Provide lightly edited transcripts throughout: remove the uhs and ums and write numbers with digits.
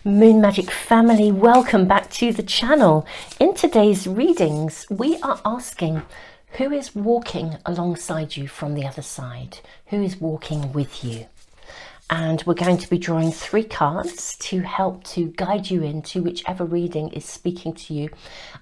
Moon Magic family, welcome back to the channel. In today's readings, we are asking who is walking alongside you from the other side, who is walking with you. And we're going to be drawing 3 cards to help to guide you into whichever reading is speaking to you.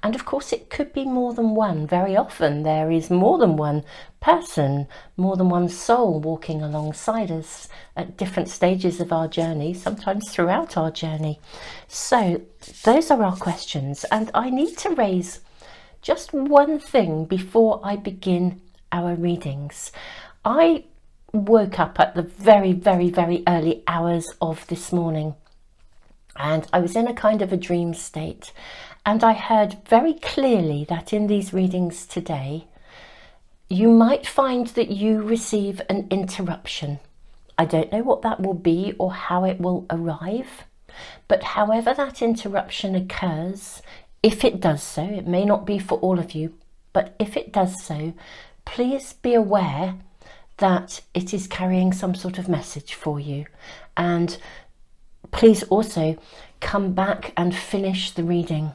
And of course, it could be more than one. Very often there is more than one person, more than one soul walking alongside us at different stages of our journey, sometimes throughout our journey. So those are our questions. And I need to raise just one thing before I begin our readings. I woke up at the very early hours of this morning, and I was in a kind of a dream state, and I heard very clearly that in these readings today you might find that you receive an interruption. I don't know what that will be or how it will arrive, but however that interruption occurs, if it does so, it may not be for all of you, but if it does so, please be aware that it is carrying some sort of message for you. And please also come back and finish the reading,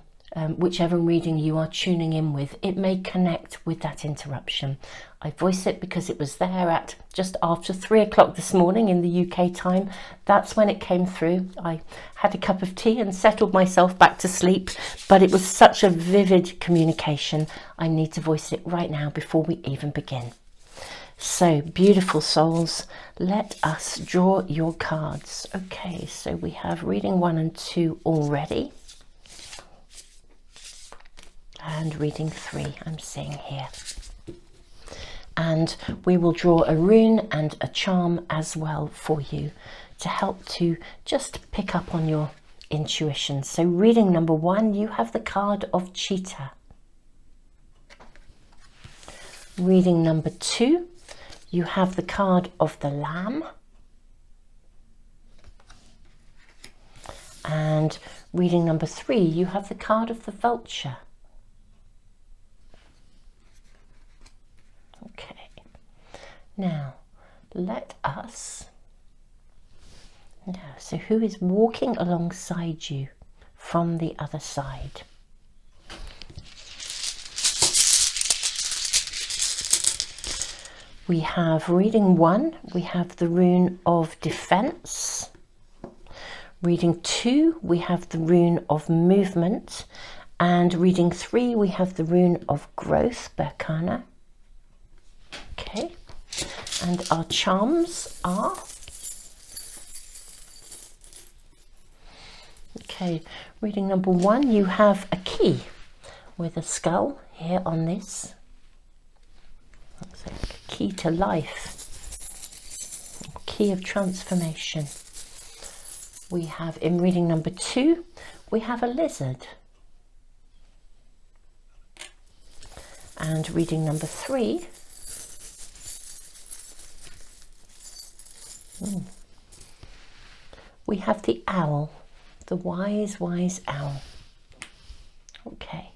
whichever reading you are tuning in with. It may connect with that interruption. I voice it because it was there at just after 3 o'clock this morning in the UK time. That's when it came through. I had a cup of tea and settled myself back to sleep, but it was such a vivid communication. I need to voice it right now before we even begin. So, beautiful souls, let us draw your cards. Okay, so we have reading 1 and 2 already. And reading 3, I'm seeing here. And we will draw a rune and a charm as well for you to help to just pick up on your intuition. So, reading number 1, you have the card of Cheetah. Reading number 2, you have the card of the Lamb. And reading number 3, you have the card of the Vulture. Okay, now let us, so who is walking alongside you from the other side? We have reading 1, we have the rune of defense. Reading 2, we have the rune of movement. And reading 3, we have the rune of growth, Berkana. Okay, and our charms are, okay, reading number 1, you have a key with a skull here on this. Looks like a key to life, key of transformation. We have in reading number 2, we have a lizard. And reading number 3, we have the owl, the wise owl. Okay.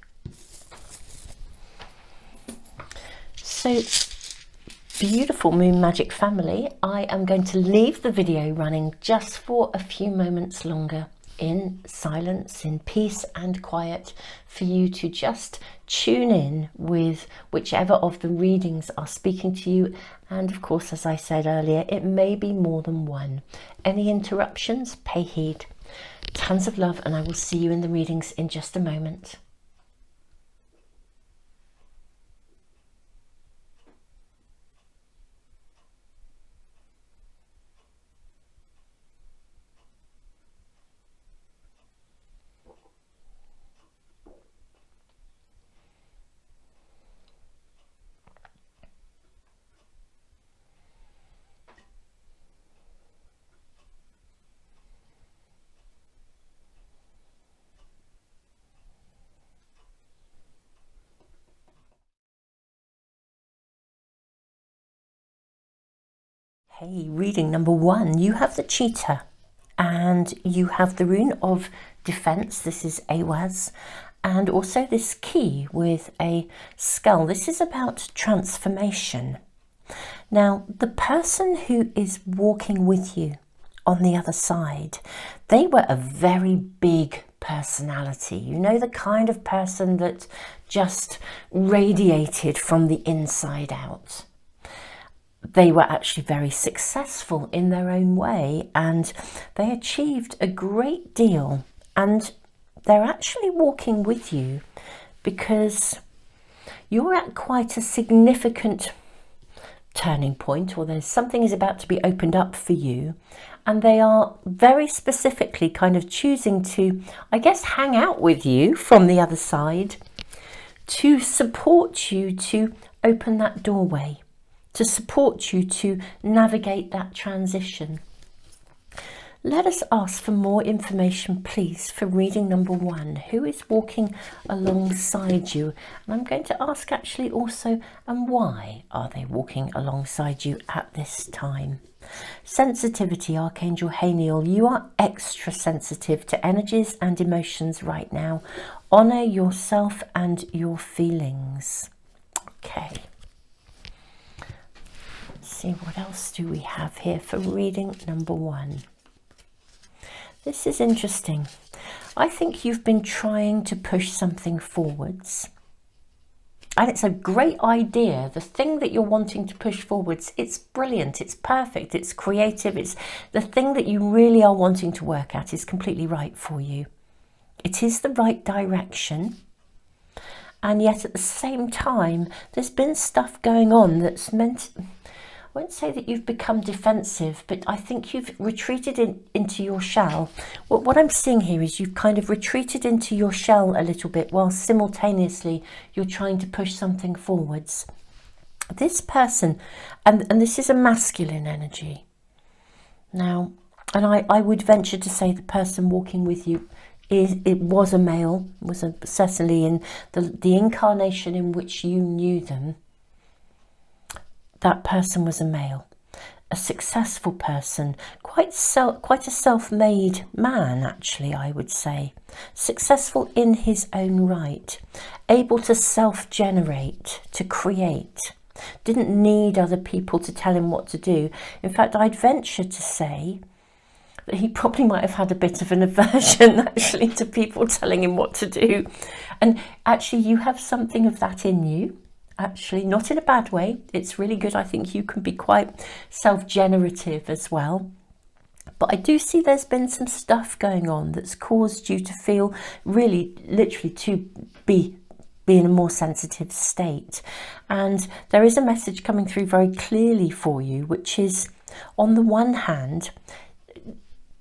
So, beautiful Moon Magic family, I am going to leave the video running just for a few moments longer in silence, in peace and quiet, for you to just tune in with whichever of the readings are speaking to you. And of course, as I said earlier, it may be more than one. Any interruptions, pay heed. Tons of love, and I will see you in the readings in just a moment. Hey, reading number 1, you have the cheetah and you have the rune of defense. This is Awaz, and also this key with a skull. This is about transformation. Now, the person who is walking with you on the other side, they were a very big personality. You know, the kind of person that just radiated from the inside out. They were actually very successful in their own way, and they achieved a great deal, and they're actually walking with you because you're at quite a significant turning point, or there's something is about to be opened up for you, and they are very specifically kind of choosing to, I guess, hang out with you from the other side to support you to open that doorway, to support you to navigate that transition. Let us ask for more information, please, for reading number 1. Who is walking alongside you? And I'm going to ask actually also, and why are they walking alongside you at this time? Sensitivity, Archangel Haniel, you are extra sensitive to energies and emotions right now. Honor yourself and your feelings. Okay. Let's see, what else do we have here for reading number 1? This is interesting. I think you've been trying to push something forwards. And it's a great idea. The thing that you're wanting to push forwards, it's brilliant, it's perfect, it's creative, it's the thing that you really are wanting to work at is completely right for you. It is the right direction. And yet at the same time, there's been stuff going on that's meant, I won't say that you've become defensive, but I think you've retreated into your shell. What I'm seeing here is you've kind of retreated into your shell a little bit while simultaneously you're trying to push something forwards. This person, and this is a masculine energy. Now, and I would venture to say the person walking with you was a male, certainly in the incarnation in which you knew them. That person was a male, a successful person, quite a self-made man, actually, I would say. Successful in his own right, able to self-generate, to create, didn't need other people to tell him what to do. In fact, I'd venture to say that he probably might have had a bit of an aversion, actually, to people telling him what to do. And actually, you have something of that in you. Actually, not in a bad way. It's really good. I think you can be quite self-generative as well. But I do see there's been some stuff going on that's caused you to feel really, literally, to be in a more sensitive state. And there is a message coming through very clearly for you, which is, on the one hand,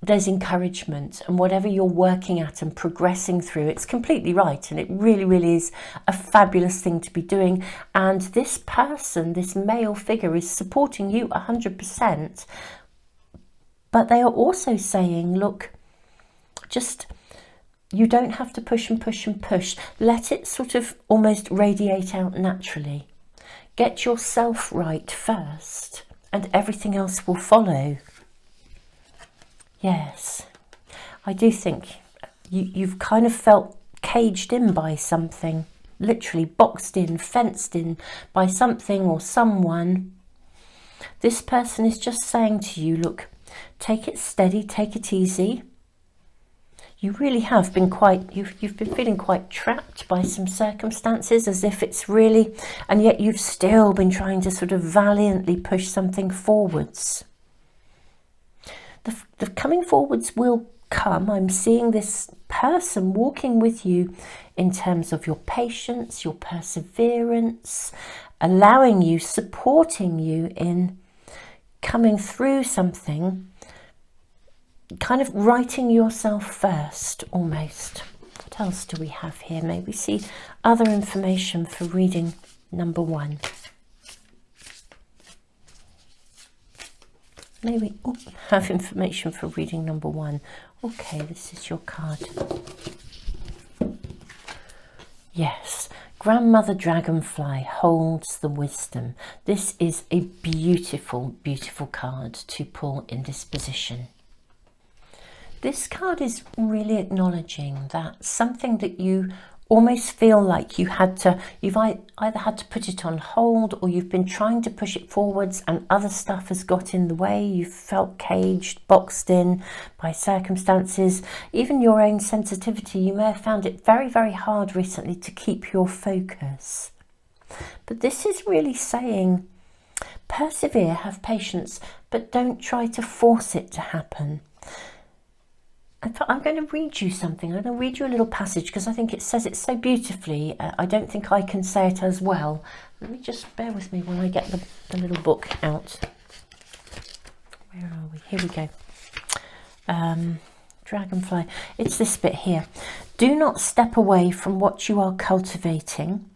there's encouragement, and whatever you're working at and progressing through, it's completely right, and it really, really is a fabulous thing to be doing. And this person, this male figure, is supporting you 100%, but they are also saying, look, just, you don't have to push and push and push. Let it sort of almost radiate out naturally. Get yourself right first, and everything else will follow. Yes, I do think you've kind of felt caged in by something, literally boxed in, fenced in by something or someone. This person is just saying to you, look, take it steady, take it easy. You really have been you've been feeling quite trapped by some circumstances, as if it's really, and yet you've still been trying to sort of valiantly push something forwards. The coming forwards will come. I'm seeing this person walking with you in terms of your patience, your perseverance, allowing you, supporting you in coming through something, kind of writing yourself first, almost. What else do we have here? Maybe see other information for reading number 1. Maybe have information for reading number 1. Okay, this is your card. Yes, Grandmother Dragonfly holds the wisdom. This is a beautiful, beautiful card to pull in this position. This card is really acknowledging that something that you almost feel like you've either had to put it on hold, or you've been trying to push it forwards and other stuff has got in the way. You've felt caged, boxed in by circumstances, even your own sensitivity. You may have found it very, very hard recently to keep your focus. But this is really saying, persevere, have patience, but don't try to force it to happen. I'm going to read you something. I'm going to read you a little passage because I think it says it so beautifully. I don't think I can say it as well. Let me just bear with me when I get the little book out. Where are we? Here we go. Dragonfly. It's this bit here. Do not step away from what you are cultivating.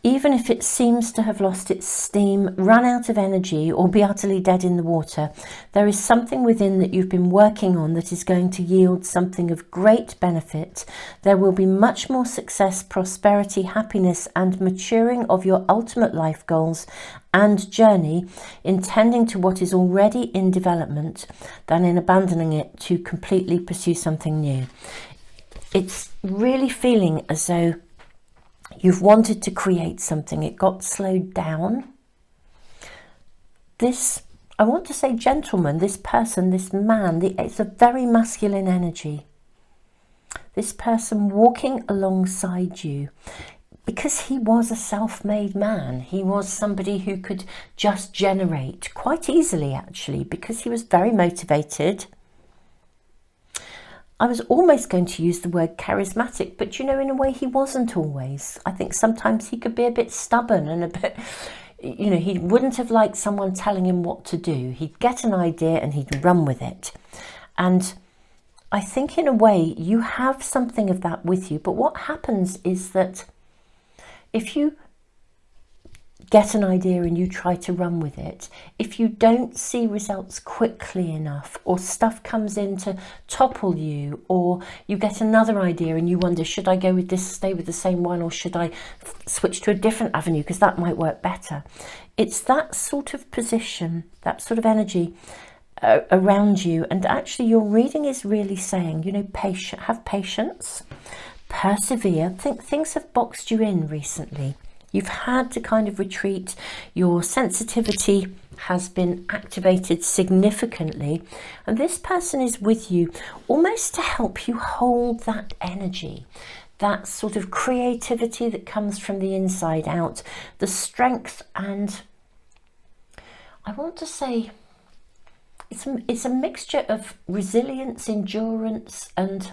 Even if it seems to have lost its steam, run out of energy, or be utterly dead in the water, there is something within that you've been working on that is going to yield something of great benefit. There will be much more success, prosperity, happiness, and maturing of your ultimate life goals and journey in tending to what is already in development than in abandoning it to completely pursue something new. It's really feeling as though you've wanted to create something, it got slowed down. This, I want to say gentleman, this person, this man, it's a very masculine energy. This person walking alongside you, because he was a self-made man. He was somebody who could just generate quite easily, actually, because he was very motivated. I was almost going to use the word charismatic, but you know, in a way he wasn't always. I think sometimes he could be a bit stubborn and a bit, you know, he wouldn't have liked someone telling him what to do. He'd get an idea and he'd run with it. And I think in a way you have something of that with you. But what happens is that if you get an idea and you try to run with it, if you don't see results quickly enough, or stuff comes in to topple you, or you get another idea and you wonder, should I go with this, stay with the same one, or should I switch to a different avenue because that might work better? It's that sort of position, that sort of energy around you. And actually your reading is really saying, you know, have patience, persevere. Think things have boxed you in recently. You've had to kind of retreat. Your sensitivity has been activated significantly. And this person is with you almost to help you hold that energy, that sort of creativity that comes from the inside out, the strength. And I want to say it's a mixture of resilience, endurance, and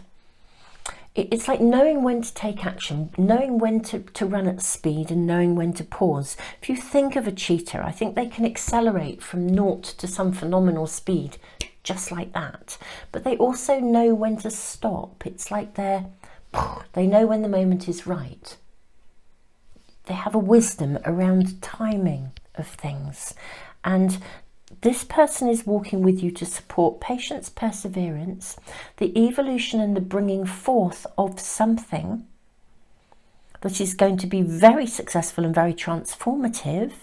it's like knowing when to take action, knowing when to run at speed, and knowing when to pause. If you think of a cheetah, I think they can accelerate from naught to some phenomenal speed just like that. But they also know when to stop. It's like they know when the moment is right. They have a wisdom around timing of things. And this person is walking with you to support patience, perseverance, the evolution and the bringing forth of something that is going to be very successful and very transformative,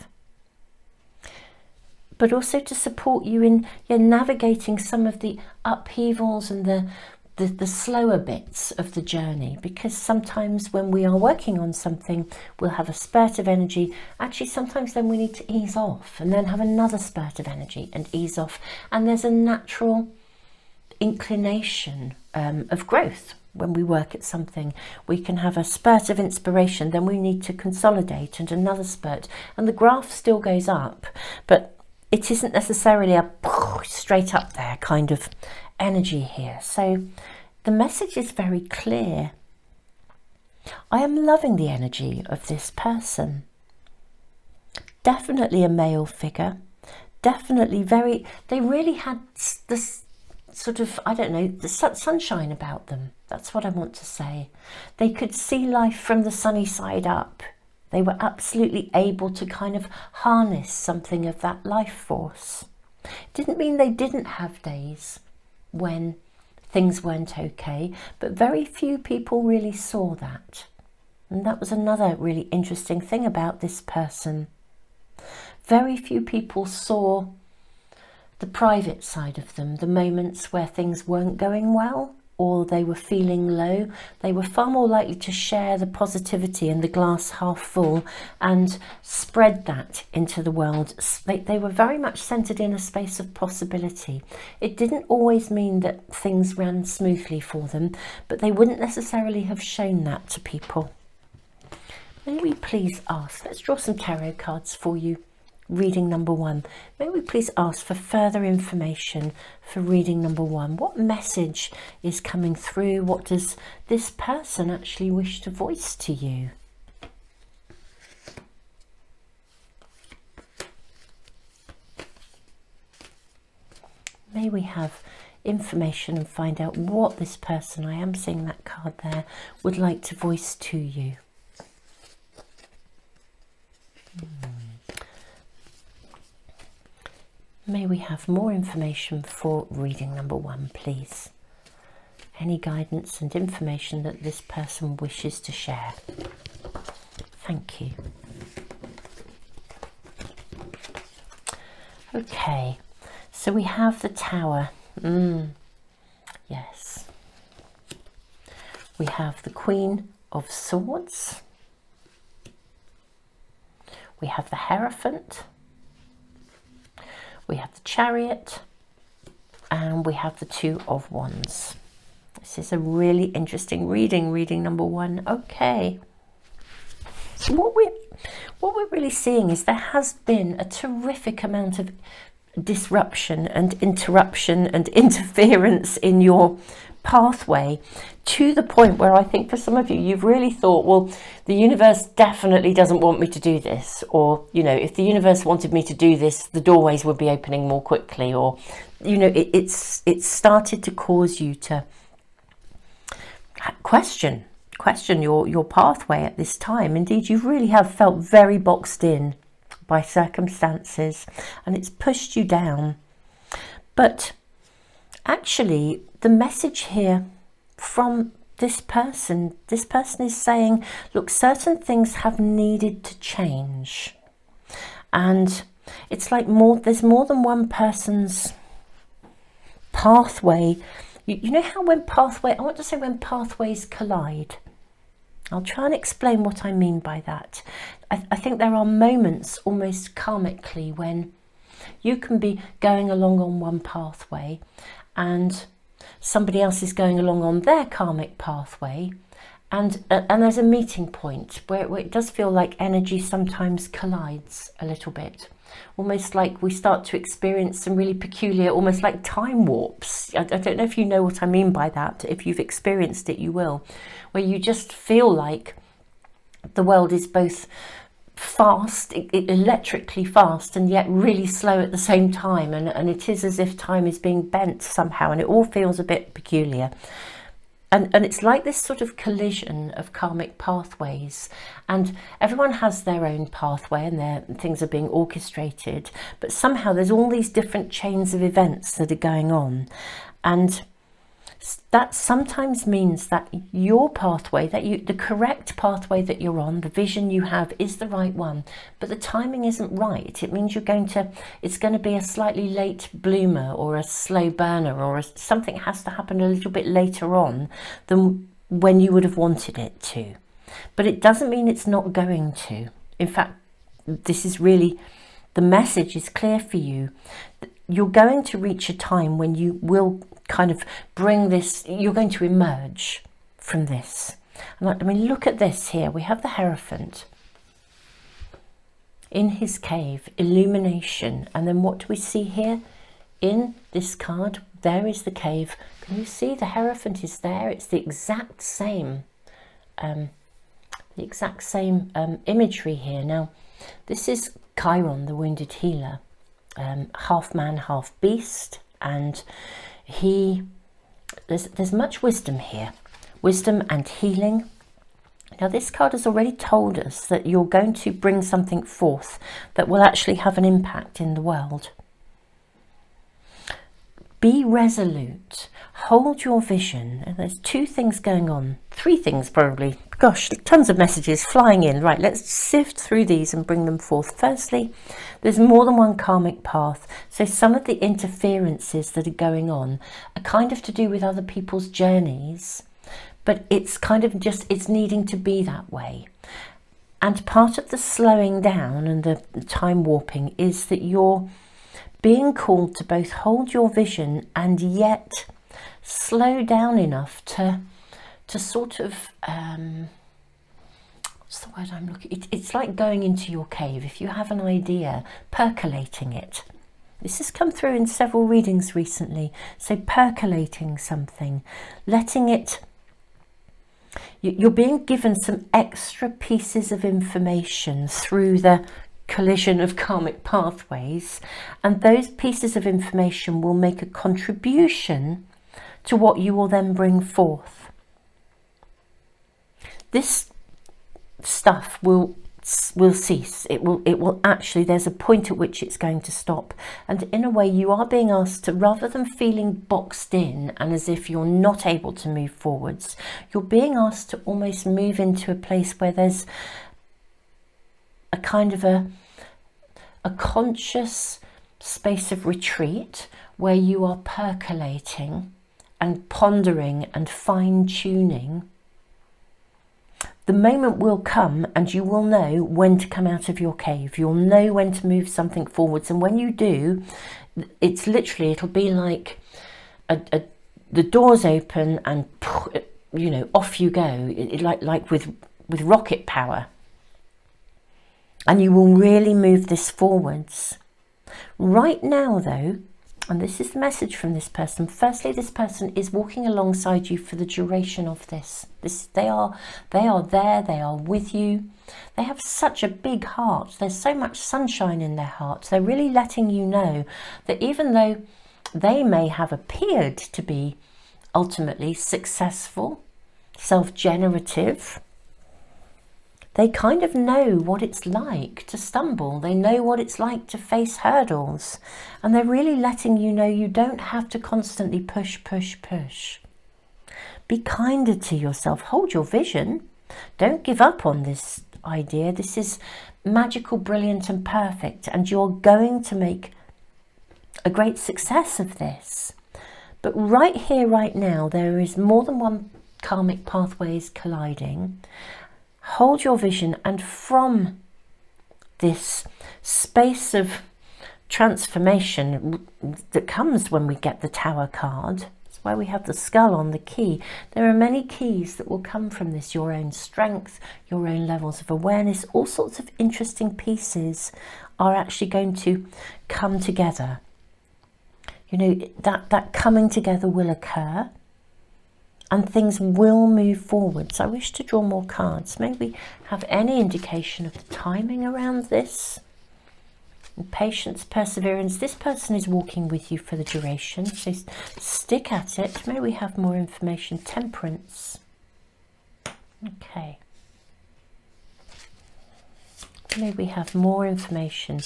but also to support you in navigating some of the upheavals and the slower bits of the journey, because sometimes when we are working on something, we'll have a spurt of energy. Actually, sometimes then we need to ease off and then have another spurt of energy and ease off. And there's a natural inclination of growth. When we work at something, we can have a spurt of inspiration, then we need to consolidate, and another spurt. And the graph still goes up, but it isn't necessarily a straight up there kind of energy here. So the message is very clear. I am loving the energy of this person. Definitely a male figure. Definitely they really had this sort of, I don't know, the sunshine about them. That's what I want to say. They could see life from the sunny side up. They were absolutely able to kind of harness something of that life force. It didn't mean they didn't have days when things weren't okay, but very few people really saw that. And that was another really interesting thing about this person. Very few people saw the private side of them, the moments where things weren't going well. or they were feeling low, they were far more likely to share the positivity and the glass half full and spread that into the world. They were very much centered in a space of possibility. It didn't always mean that things ran smoothly for them, but they wouldn't necessarily have shown that to people. May we please ask, let's draw some tarot cards for you. Reading number 1. May we please ask for further information for reading number 1. What message is coming through? What does this person actually wish to voice to you? May we have information and find out what this person, I am seeing that card there, would like to voice to you. May we have more information for reading number 1, please? Any guidance and information that this person wishes to share. Thank you. Okay, so we have the Tower. Yes. We have the Queen of Swords. We have the Hierophant. We have the Chariot, and we have the Two of Wands. This is a really interesting reading, reading number 1. Okay. So what we're really seeing is there has been a terrific amount of disruption and interruption and interference in your pathway, to the point where I think for some of you, you've really thought, well, the universe definitely doesn't want me to do this, or, you know, if the universe wanted me to do this, the doorways would be opening more quickly, or, you know, it's started to cause you to question your pathway at this time. Indeed, you really have felt very boxed in by circumstances, and it's pushed you down. But actually, the message here from this person is saying, look, certain things have needed to change. And it's like there's more than one person's pathway. You know how when pathways collide. I'll try and explain what I mean by that. I think there are moments almost karmically when you can be going along on one pathway and somebody else is going along on their karmic pathway, and there's a meeting point where it does feel like energy sometimes collides a little bit, almost like we start to experience some really peculiar, almost like time warps. I don't know if you know what I mean by that. If you've experienced it, you will, where you just feel like the world is both fast, electrically fast, and yet really slow at the same time, and it is as if time is being bent somehow, and it all feels a bit peculiar. And it's like this sort of collision of karmic pathways, and everyone has their own pathway and things are being orchestrated, but somehow there's all these different chains of events that are going on, and that sometimes means that your pathway, the correct pathway that you're on, the vision you have is the right one, but the timing isn't right. It means it's going to be a slightly late bloomer or a slow burner, or something has to happen a little bit later on than when you would have wanted it to. But it doesn't mean it's not going to. In fact, this is really, the message is clear for you. You're going to reach a time when you will kind of bring this, you're going to emerge from this. And I mean, look at this here. We have the Hierophant in his cave, illumination. And then what do we see here in this card? There is the cave. Can you see the Hierophant is there? It's the exact same imagery here. Now, this is Chiron, the wounded healer, half man, half beast, and there's much wisdom here, wisdom and healing. Now, this card has already told us that you're going to bring something forth that will actually have an impact in the world. Be resolute, hold your vision. And there's two things going on 3 things probably. Gosh, tons of messages flying in. Right, let's sift through these and bring them forth. Firstly, there's more than one karmic path. So some of the interferences that are going on are kind of to do with other people's journeys, but it's kind of just, it's needing to be that way. And part of the slowing down and the time warping is that you're being called to both hold your vision and yet slow down enough to sort of, what's the word I'm looking, it's like going into your cave. If you have an idea, percolating it. This has come through in several readings recently. So percolating something, letting it, you're being given some extra pieces of information through the collision of karmic pathways, and those pieces of information will make a contribution to what you will then bring forth. This stuff will cease. It will actually, there's a point at which it's going to stop. And in a way, you are being asked to, rather than feeling boxed in and as if you're not able to move forwards, you're being asked to almost move into a place where there's a kind of a conscious space of retreat, where you are percolating and pondering and fine-tuning. The moment will come and you will know when to come out of your cave. You'll know when to move something forwards. And when you do, it's literally, it'll be like the doors open and, you know, off you go, like with rocket power. And you will really move this forwards. Right now, though, and this is the message from this person. Firstly, this person is walking alongside you for the duration of this. They are there, they are with you. They have such a big heart. There's so much sunshine in their heart. They're really letting you know that even though they may have appeared to be ultimately successful, self-generative, they kind of know what it's like to stumble. They know what it's like to face hurdles. And they're really letting you know you don't have to constantly push, push, push. Be kinder to yourself. Hold your vision. Don't give up on this idea. This is magical, brilliant and perfect. And you're going to make a great success of this. But right here, right now, there is more than one karmic pathways colliding. Hold your vision, and from this space of transformation that comes when we get the Tower card, that's why we have the skull on the key, there are many keys that will come from this. Your own strength, your own levels of awareness, all sorts of interesting pieces are actually going to come together. You know, that coming together will occur. And things will move forwards. I wish to draw more cards. Maybe have any indication of the timing around this. And patience, perseverance. This person is walking with you for the duration, so stick at it. May we have more information. Temperance. Okay. May we have more information.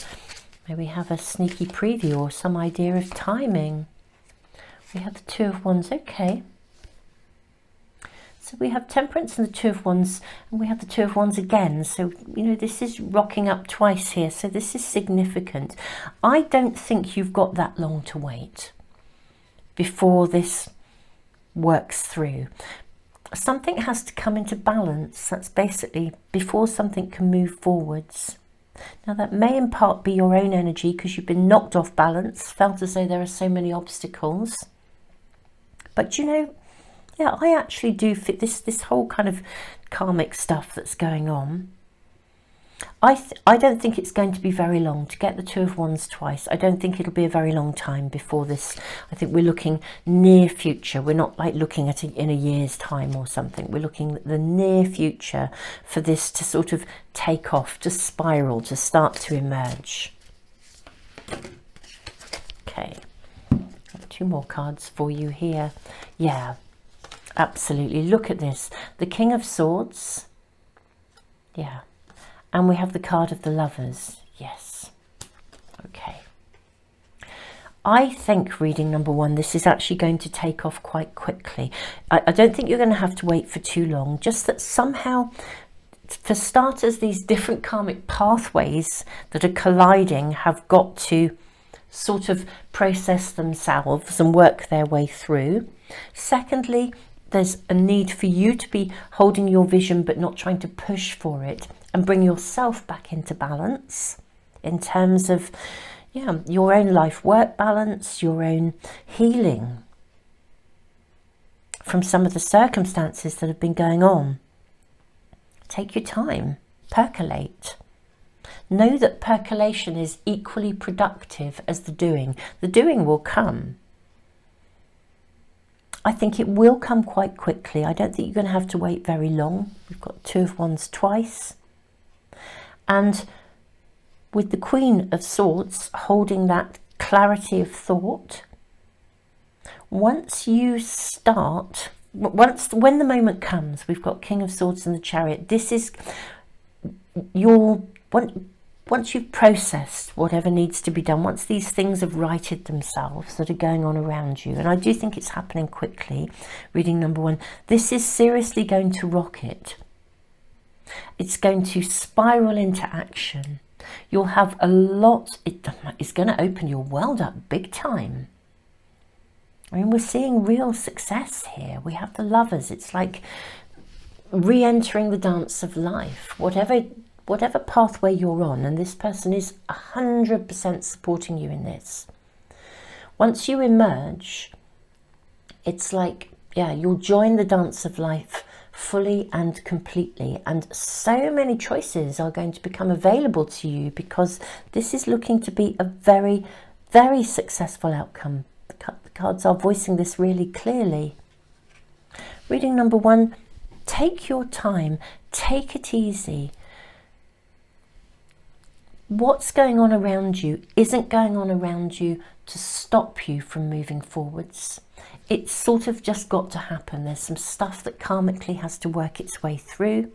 May we have a sneaky preview or some idea of timing. We have the Two of Wands. Okay. So we have Temperance and the Two of Wands, and we have the Two of Wands again. So, you know, this is rocking up twice here. So this is significant. I don't think you've got that long to wait before this works through. Something has to come into balance. That's basically before something can move forwards. Now that may in part be your own energy because you've been knocked off balance, felt as though there are so many obstacles. But you know, yeah, I actually do fit this whole kind of karmic stuff that's going on. I don't think it's going to be very long to get the Two of Wands twice. I don't think it'll be a very long time before this. I think we're looking near future. We're not like looking at it in a year's time or something. We're looking at the near future for this to sort of take off, to spiral, to start to emerge. Okay, 2 more cards for you here. Yeah. Absolutely. Look at this. The King of Swords. Yeah. And we have the card of the Lovers. Yes. Okay. I think reading number one, this is actually going to take off quite quickly. I don't think you're going to have to wait for too long, just that somehow, for starters, these different karmic pathways that are colliding have got to sort of process themselves and work their way through. Secondly, there's a need for you to be holding your vision but not trying to push for it, and bring yourself back into balance in terms of your own life work balance, your own healing from some of the circumstances that have been going on. Take your time, percolate. Know that percolation is equally productive as the doing. The doing will come. I think it will come quite quickly. I don't think you're going to have to wait very long. We've got Two of Wands twice. And with the Queen of Swords holding that clarity of thought, once you start, when the moment comes, we've got King of Swords and the Chariot. This is once you've processed whatever needs to be done, once these things have righted themselves that are going on around you, and I do think it's happening quickly, reading number one, this is seriously going to rocket. It's going to spiral into action. You'll have a lot, it's going to open your world up big time. I mean, we're seeing real success here. We have the Lovers. It's like re-entering the dance of life. Whatever pathway you're on, and this person is 100% supporting you in this. Once you emerge, it's like, you'll join the dance of life fully and completely, and so many choices are going to become available to you, because this is looking to be a very, very successful outcome. The cards are voicing this really clearly. Reading number one, take your time, take it easy. What's going on around you isn't going on around you to stop you from moving forwards. It's sort of just got to happen. There's some stuff that karmically has to work its way through.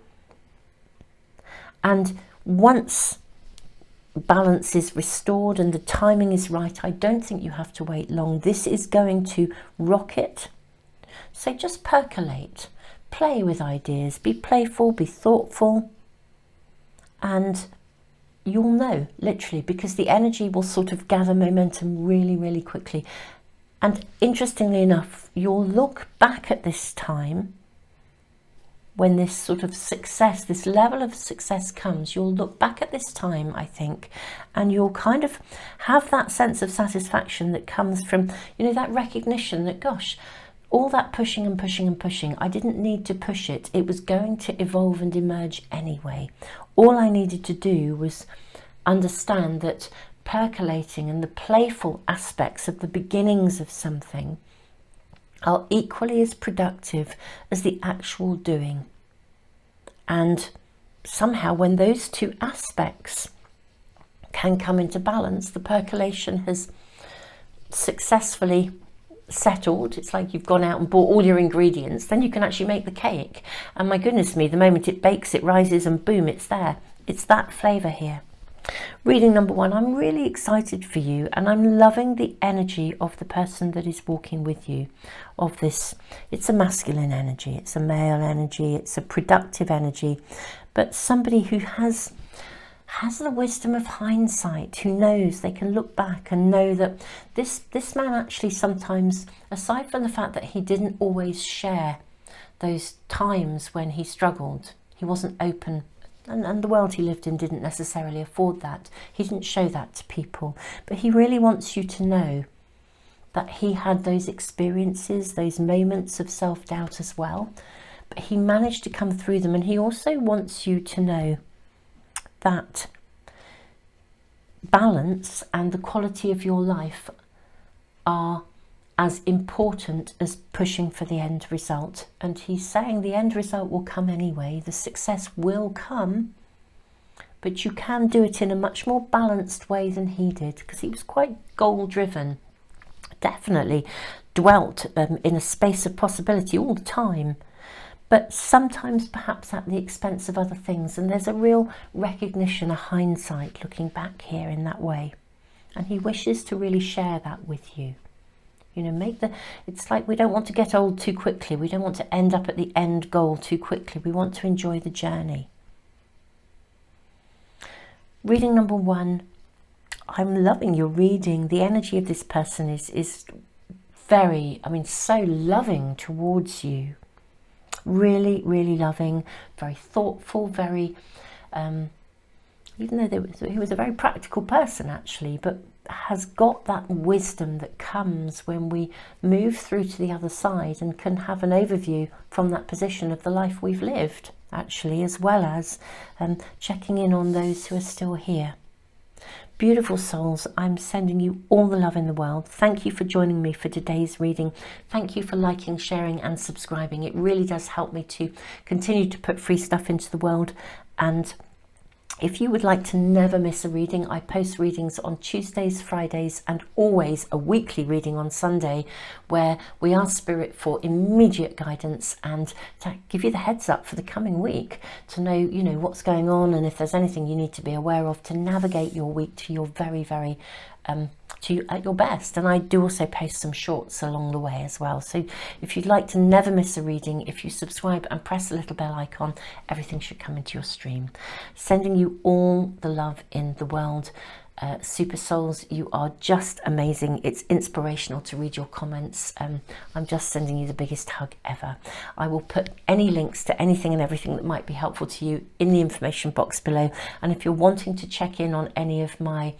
And once balance is restored and the timing is right, I don't think you have to wait long. This is going to rocket. So just percolate, play with ideas, be playful, be thoughtful, and you'll know, literally, because the energy will sort of gather momentum really, really quickly. And interestingly enough, you'll look back at this time when this sort of success, this level of success comes, you'll look back at this time, I think, and you'll kind of have that sense of satisfaction that comes from, that recognition that, gosh, all that pushing and pushing and pushing, I didn't need to push it. It was going to evolve and emerge anyway. All I needed to do was understand that percolating and the playful aspects of the beginnings of something are equally as productive as the actual doing. And somehow when those two aspects can come into balance, the percolation has successfully settled. It's like you've gone out and bought all your ingredients, then you can actually make the cake, and my goodness me, the moment it bakes, it rises, and boom, it's there. It's that flavour here. Reading number one, I'm really excited for you, and I'm loving the energy of the person that is walking with you, of this. It's a masculine energy, it's a male energy, it's a productive energy, but somebody who has the wisdom of hindsight, who knows they can look back and know that this man actually sometimes, aside from the fact that he didn't always share those times when he struggled, he wasn't open, and the world he lived in didn't necessarily afford that. He didn't show that to people, but he really wants you to know that he had those experiences, those moments of self-doubt as well, but he managed to come through them. And he also wants you to know that balance and the quality of your life are as important as pushing for the end result. And he's saying the end result will come anyway, the success will come, but you can do it in a much more balanced way than he did, because he was quite goal driven, definitely dwelt in a space of possibility all the time, but sometimes perhaps at the expense of other things. And there's a real recognition, a hindsight looking back here in that way. and he wishes to really share that with you. You know, it's like we don't want to get old too quickly. We don't want to end up at the end goal too quickly. We want to enjoy the journey. Reading number 1. I'm loving your reading. The energy of this person is very, I mean, so loving towards you. Really, really loving, very thoughtful, very, even though he was a very practical person actually, but has got that wisdom that comes when we move through to the other side and can have an overview from that position of the life we've lived, actually, as well as checking in on those who are still here. Beautiful souls, I'm sending you all the love in the world. Thank you for joining me for today's reading. Thank you for liking, sharing and subscribing. It really does help me to continue to put free stuff into the world. And if you would like to never miss a reading, I post readings on Tuesdays, Fridays, and always a weekly reading on Sunday, where we ask Spirit for immediate guidance and to give you the heads up for the coming week, to know, you know, what's going on, and if there's anything you need to be aware of to navigate your week to your very at your best. And I do also post some shorts along the way as well. So if you'd like to never miss a reading, if you subscribe and press the little bell icon, everything should come into your stream. Sending you all the love in the world. Super souls, you are just amazing. It's inspirational to read your comments. I'm just sending you the biggest hug ever. I will put any links to anything and everything that might be helpful to you in the information box below. And if you're wanting to check in on any of my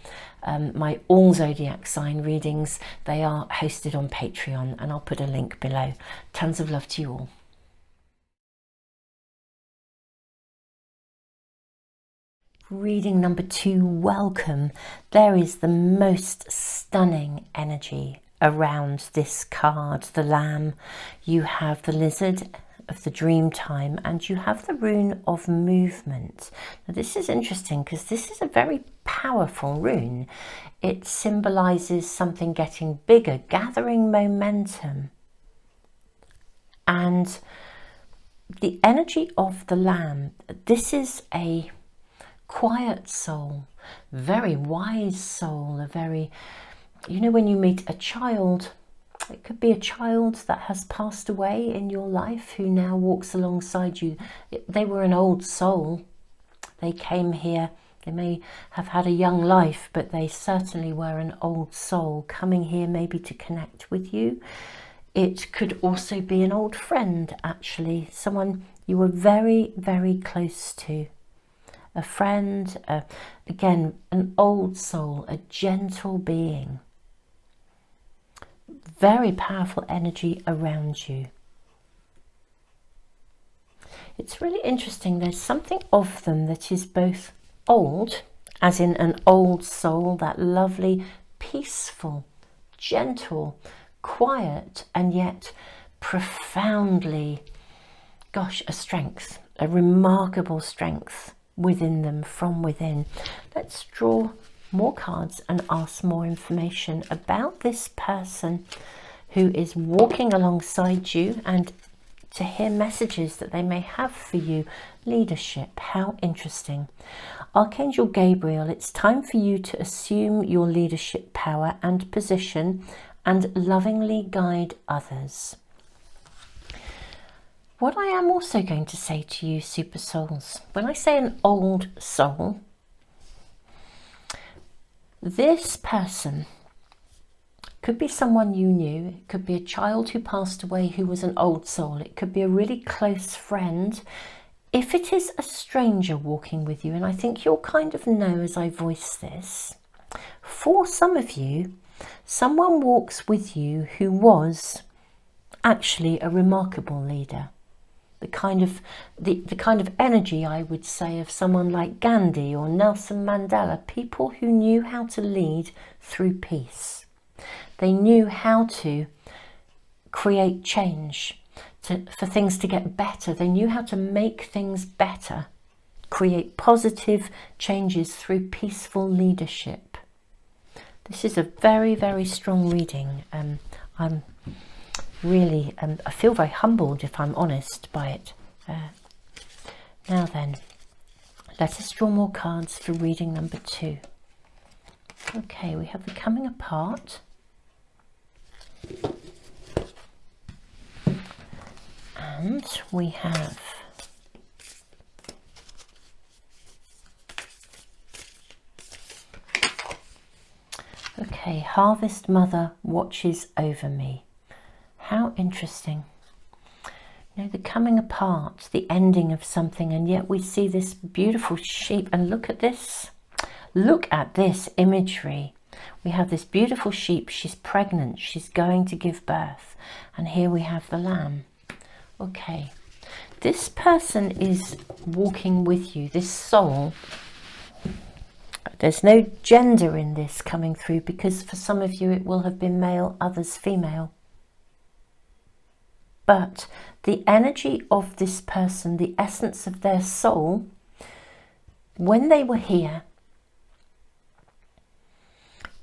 my all zodiac sign readings, they are hosted on Patreon, and I'll put a link below. Tons of love to you all. Reading number 2, welcome. There is the most stunning energy around this card, the Lamb. You have the Lizard of the dream time, and you have the rune of movement. Now this is interesting because this is a very powerful rune. It symbolizes something getting bigger, gathering momentum. And the energy of the Lamb, this is a quiet soul, very wise soul, a very, you know, when you meet a child, it could be a child that has passed away in your life who now walks alongside you. They were an old soul. They came here. They may have had a young life, but they certainly were an old soul coming here maybe to connect with you. It could also be an old friend, actually, someone you were very, very close to. A friend, again, an old soul, a gentle being. Very powerful energy around you. It's really interesting. There's something of them that is both old, as in an old soul, that lovely, peaceful, gentle, quiet, and yet profoundly, gosh, a strength, a remarkable strength within them, from within. Let's draw more cards and ask more information about this person who is walking alongside you, and to hear messages that they may have for you. Leadership, how interesting. Archangel Gabriel, it's time for you to assume your leadership power and position and lovingly guide others. What I am also going to say to you, super souls, when I say an old soul, this person could be someone you knew. It could be a child who passed away who was an old soul. It could be a really close friend. If it is a stranger walking with you, and I think you'll kind of know as I voice this, for some of you, someone walks with you who was actually a remarkable leader. The kind of energy, I would say, of someone like Gandhi or Nelson Mandela, people who knew how to lead through peace. They knew how to create change, for things to get better. They knew how to make things better, create positive changes through peaceful leadership. This is a very, very strong reading. I'm really, I feel very humbled, if I'm honest, by it. Now then, let us draw more cards for reading number 2. Okay, we have the coming apart. And we have okay, Harvest Mother watches over me. How interesting. You know, the coming apart, the ending of something, and yet we see this beautiful sheep. And look at this. Look at this imagery. We have this beautiful sheep. She's pregnant. She's going to give birth. And here we have the lamb. Okay. This person is walking with you. This soul. There's no gender in this coming through, because for some of you it will have been male, others female. But the energy of this person, the essence of their soul, when they were here,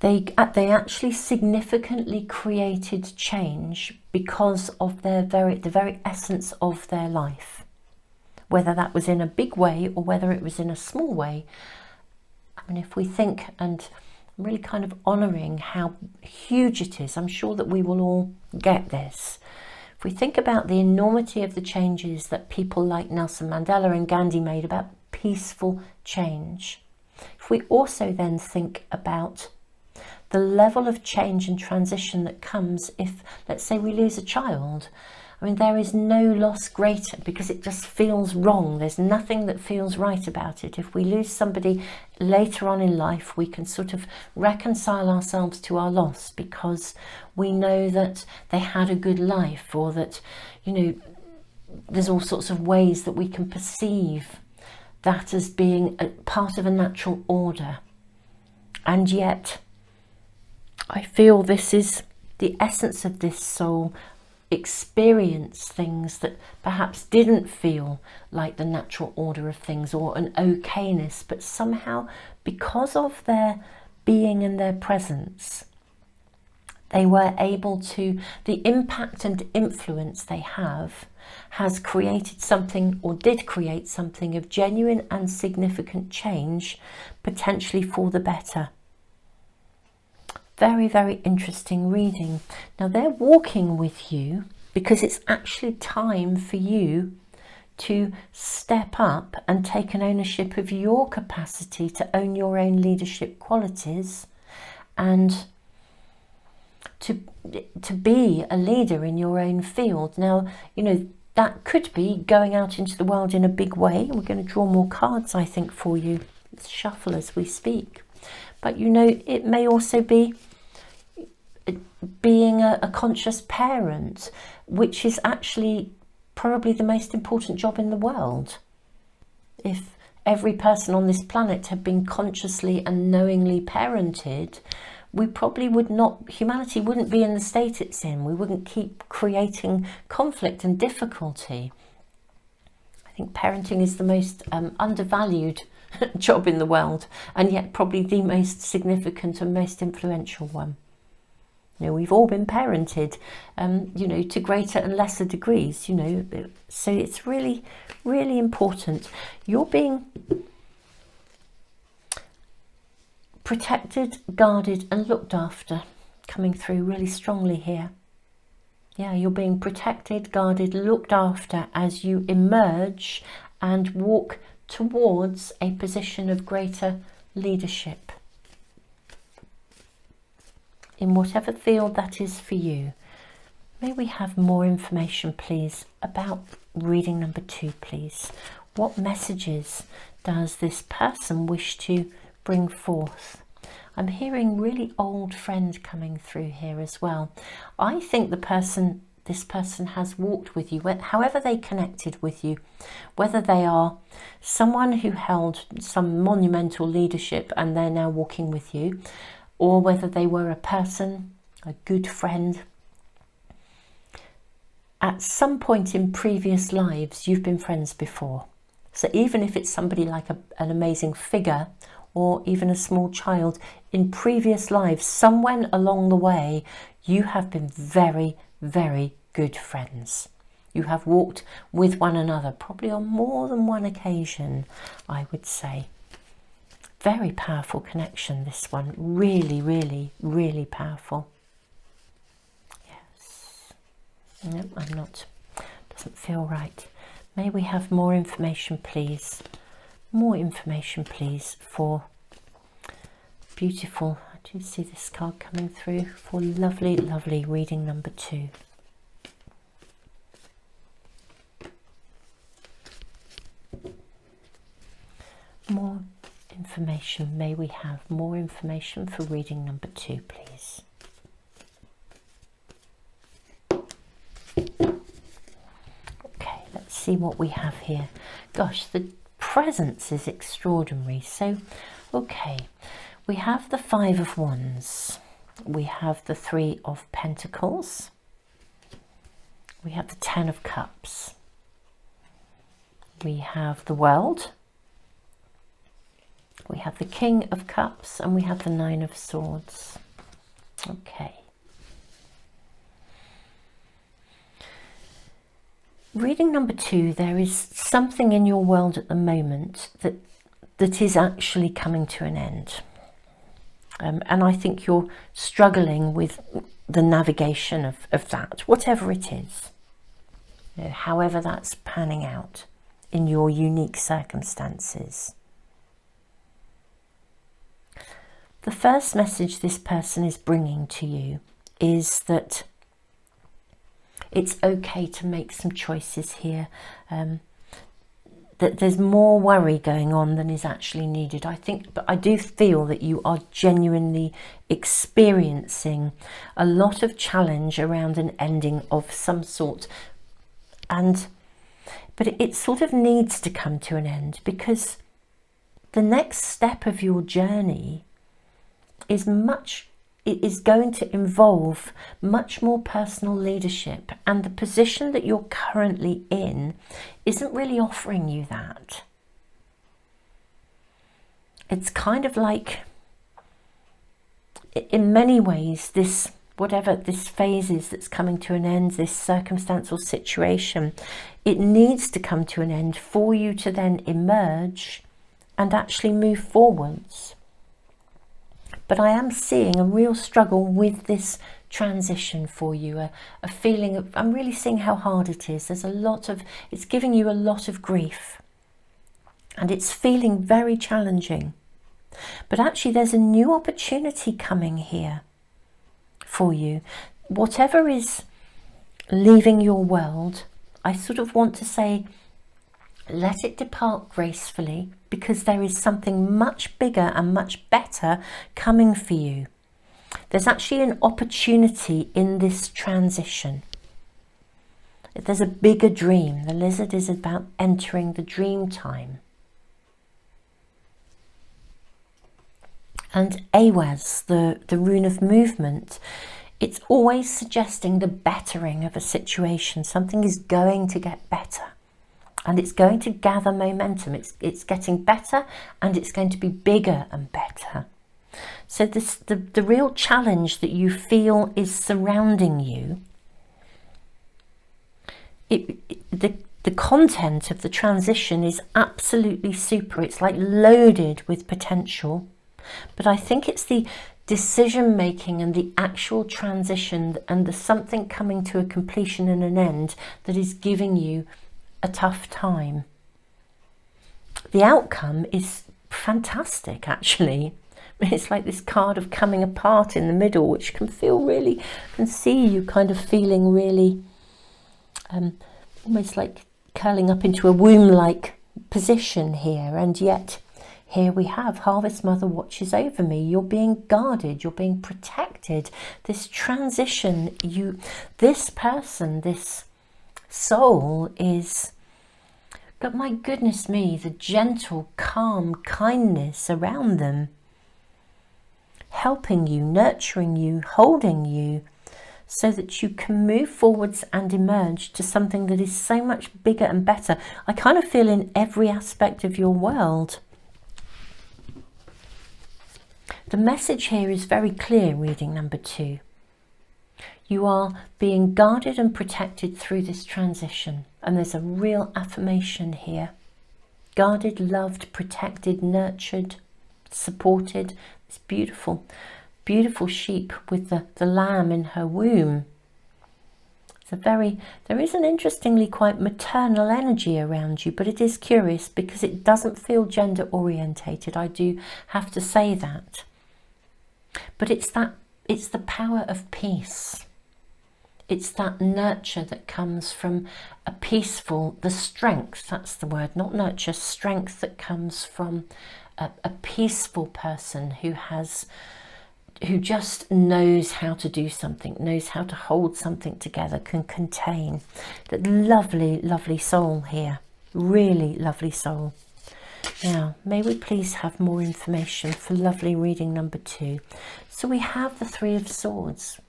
they actually significantly created change because of the very essence of their life. Whether that was in a big way or whether it was in a small way. I mean, if we think, and I'm really kind of honouring how huge it is, I'm sure that we will all get this. If we think about the enormity of the changes that people like Nelson Mandela and Gandhi made about peaceful change, if we also then think about the level of change and transition that comes if, let's say, we lose a child. I mean, there is no loss greater, because it just feels wrong. There's nothing that feels right about it. If we lose somebody later on in life, we can sort of reconcile ourselves to our loss because we know that they had a good life, or that, you know, there's all sorts of ways that we can perceive that as being a part of a natural order. And yet, I feel this is the essence of this soul. Experience things that perhaps didn't feel like the natural order of things or an okayness, but somehow because of their being and their presence, they were able to, the impact and influence they have has created something, or did create something, of genuine and significant change, potentially for the better. Very, very interesting reading. Now they're walking with you because it's actually time for you to step up and take an ownership of your capacity to own your own leadership qualities, and to be a leader in your own field. Now, you know, that could be going out into the world in a big way. We're going to draw more cards, I think, for you. Let's shuffle as we speak. But, you know, it may also be being a conscious parent, which is actually probably the most important job in the world. If every person on this planet had been consciously and knowingly parented, we probably would not, humanity wouldn't be in the state it's in. We wouldn't keep creating conflict and difficulty. I think parenting is the most undervalued job in the world, and yet probably the most significant and most influential one. You know, we've all been parented, you know, to greater and lesser degrees, you know, so it's really, really important. You're being protected, guarded and looked after, coming through really strongly here. Yeah, you're being protected, guarded, looked after as you emerge and walk towards a position of greater leadership in whatever field that is for you. May we have more information, please, about reading number 2, please. What messages does this person wish to bring forth? I'm hearing really old friend coming through here as well. I think this person has walked with you, however they connected with you, whether they are someone who held some monumental leadership and they're now walking with you, or whether they were a person, a good friend. At some point in previous lives, you've been friends before. So even if it's somebody like an amazing figure, or even a small child, in previous lives, somewhere along the way, you have been very, very good friends. You have walked with one another, probably on more than one occasion, I would say. Very powerful connection, this one. Really, really, really powerful. Yes. No, I'm not. Doesn't feel right. May we have more information, please? More information, please, for beautiful. Do you see this card coming through? For lovely, lovely reading number 2. More information. May we have more information for reading number 2, please? Okay, let's see what we have here. Gosh, the presence is extraordinary. So, okay, we have the 5 of Wands. We have the 3 of Pentacles. We have the 10 of Cups. We have the World. We have the King of Cups, and we have the 9 of Swords. Okay. Reading number 2, there is something in your world at the moment that is actually coming to an end. And I think you're struggling with the navigation of that, whatever it is. You know, however that's panning out in your unique circumstances. The first message this person is bringing to you is that it's okay to make some choices here, that there's more worry going on than is actually needed. But I do feel that you are genuinely experiencing a lot of challenge around an ending of some sort. But it sort of needs to come to an end, because the next step of your journey is going to involve much more personal leadership, and the position that you're currently in isn't really offering you that. It's kind of like, in many ways, this, whatever this phase is that's coming to an end, this circumstantial situation, it needs to come to an end for you to then emerge and actually move forwards. But I am seeing a real struggle with this transition for you, a feeling of, I'm really seeing how hard it is. There's a lot of, it's giving you a lot of grief, and it's feeling very challenging. But actually there's a new opportunity coming here for you. Whatever is leaving your world, I sort of want to say, let it depart gracefully, because there is something much bigger and much better coming for you. There's actually an opportunity in this transition. There's a bigger dream. The lizard is about entering the dream time. And Awaz, the rune of movement, it's always suggesting the bettering of a situation. Something is going to get better. And it's going to gather momentum. It's getting better, and it's going to be bigger and better. So the real challenge that you feel is surrounding you, the content of the transition is absolutely super. It's like loaded with potential. But I think it's the decision making and the actual transition and the something coming to a completion and an end that is giving you a tough time. The outcome is fantastic, actually. It's like this card of coming apart in the middle, which can feel really, can see you kind of feeling really almost like curling up into a womb-like position here. And yet here we have, Harvest Mother watches over me. You're being guarded, you're being protected. This transition, this person, this soul is, but my goodness me, the gentle, calm kindness around them, helping you, nurturing you, holding you, so that you can move forwards and emerge to something that is so much bigger and better. I kind of feel in every aspect of your world. The message here is very clear, reading number 2. You are being guarded and protected through this transition. And there's a real affirmation here. Guarded, loved, protected, nurtured, supported. This beautiful, beautiful sheep with the lamb in her womb. There is an interestingly quite maternal energy around you, but it is curious because it doesn't feel gender orientated. I do have to say that. But it's the power of peace. It's that nurture that comes from a peaceful, the strength, that's the word, not nurture, strength that comes from a peaceful person who just knows how to do something, knows how to hold something together, can contain. That lovely, lovely soul here. Really lovely soul. Now, may we please have more information for lovely reading number 2. So we have the Three of Swords.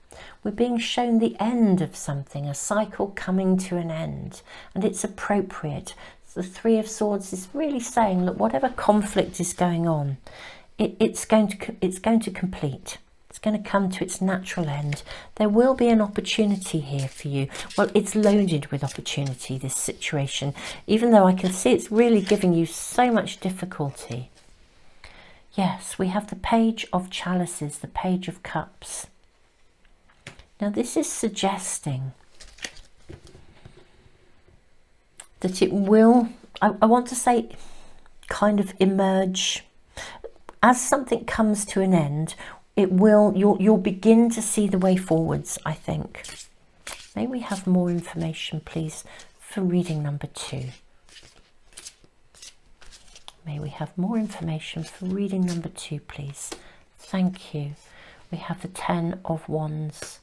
We're being shown the end of something, a cycle coming to an end, and it's appropriate. The Three of Swords is really saying, look, whatever conflict is going on, it's going to complete. It's going to come to its natural end. There will be an opportunity here for you. Well, it's loaded with opportunity, this situation, even though I can see it's really giving you so much difficulty. Yes, we have the Page of Chalices, the Page of Cups. Now, this is suggesting that it will, I want to say, kind of emerge. As something comes to an end, it will, you'll begin to see the way forwards, I think. May we have more information, please, for reading number 2? May we have more information for reading number 2, please? Thank you. We have the Ten of Wands.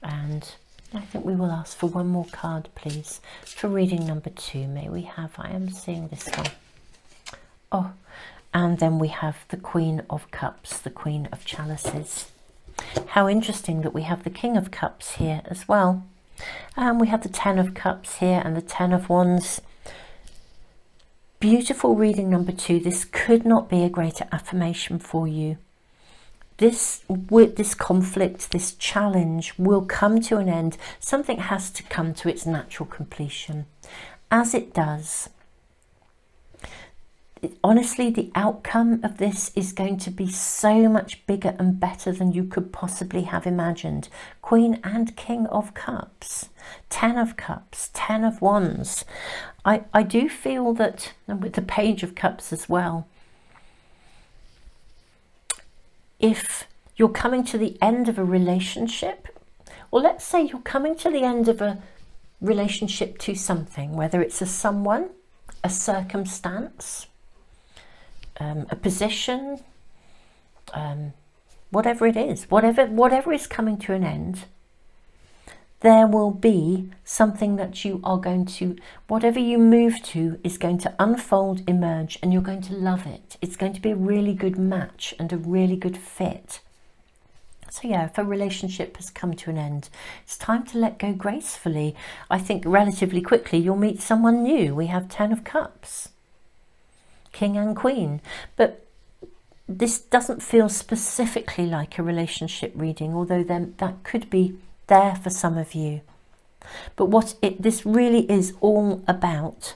And I think we will ask for one more card, please, for reading number 2. May we have, I am seeing this one. Oh, and then we have the Queen of Cups, the Queen of Chalices. How interesting that we have the King of Cups here as well. And we have the Ten of Cups here and the Ten of Wands. Beautiful reading number 2. This could not be a greater affirmation for you. This conflict, this challenge will come to an end. Something has to come to its natural completion. As it does, honestly, the outcome of this is going to be so much bigger and better than you could possibly have imagined. Queen and King of Cups, Ten of Cups, Ten of Wands. I do feel that, and with the Page of Cups as well, if you're coming to the end of a relationship, or let's say you're coming to the end of a relationship to something, whether it's a someone, a circumstance, a position, whatever it is, whatever is coming to an end, there will be something that you are going to, whatever you move to is going to unfold, emerge, and you're going to love it. It's going to be a really good match and a really good fit. So yeah, if a relationship has come to an end, it's time to let go gracefully. I think relatively quickly you'll meet someone new. We have Ten of Cups, King and Queen, but this doesn't feel specifically like a relationship reading, although that could be there for some of you. But this really is all about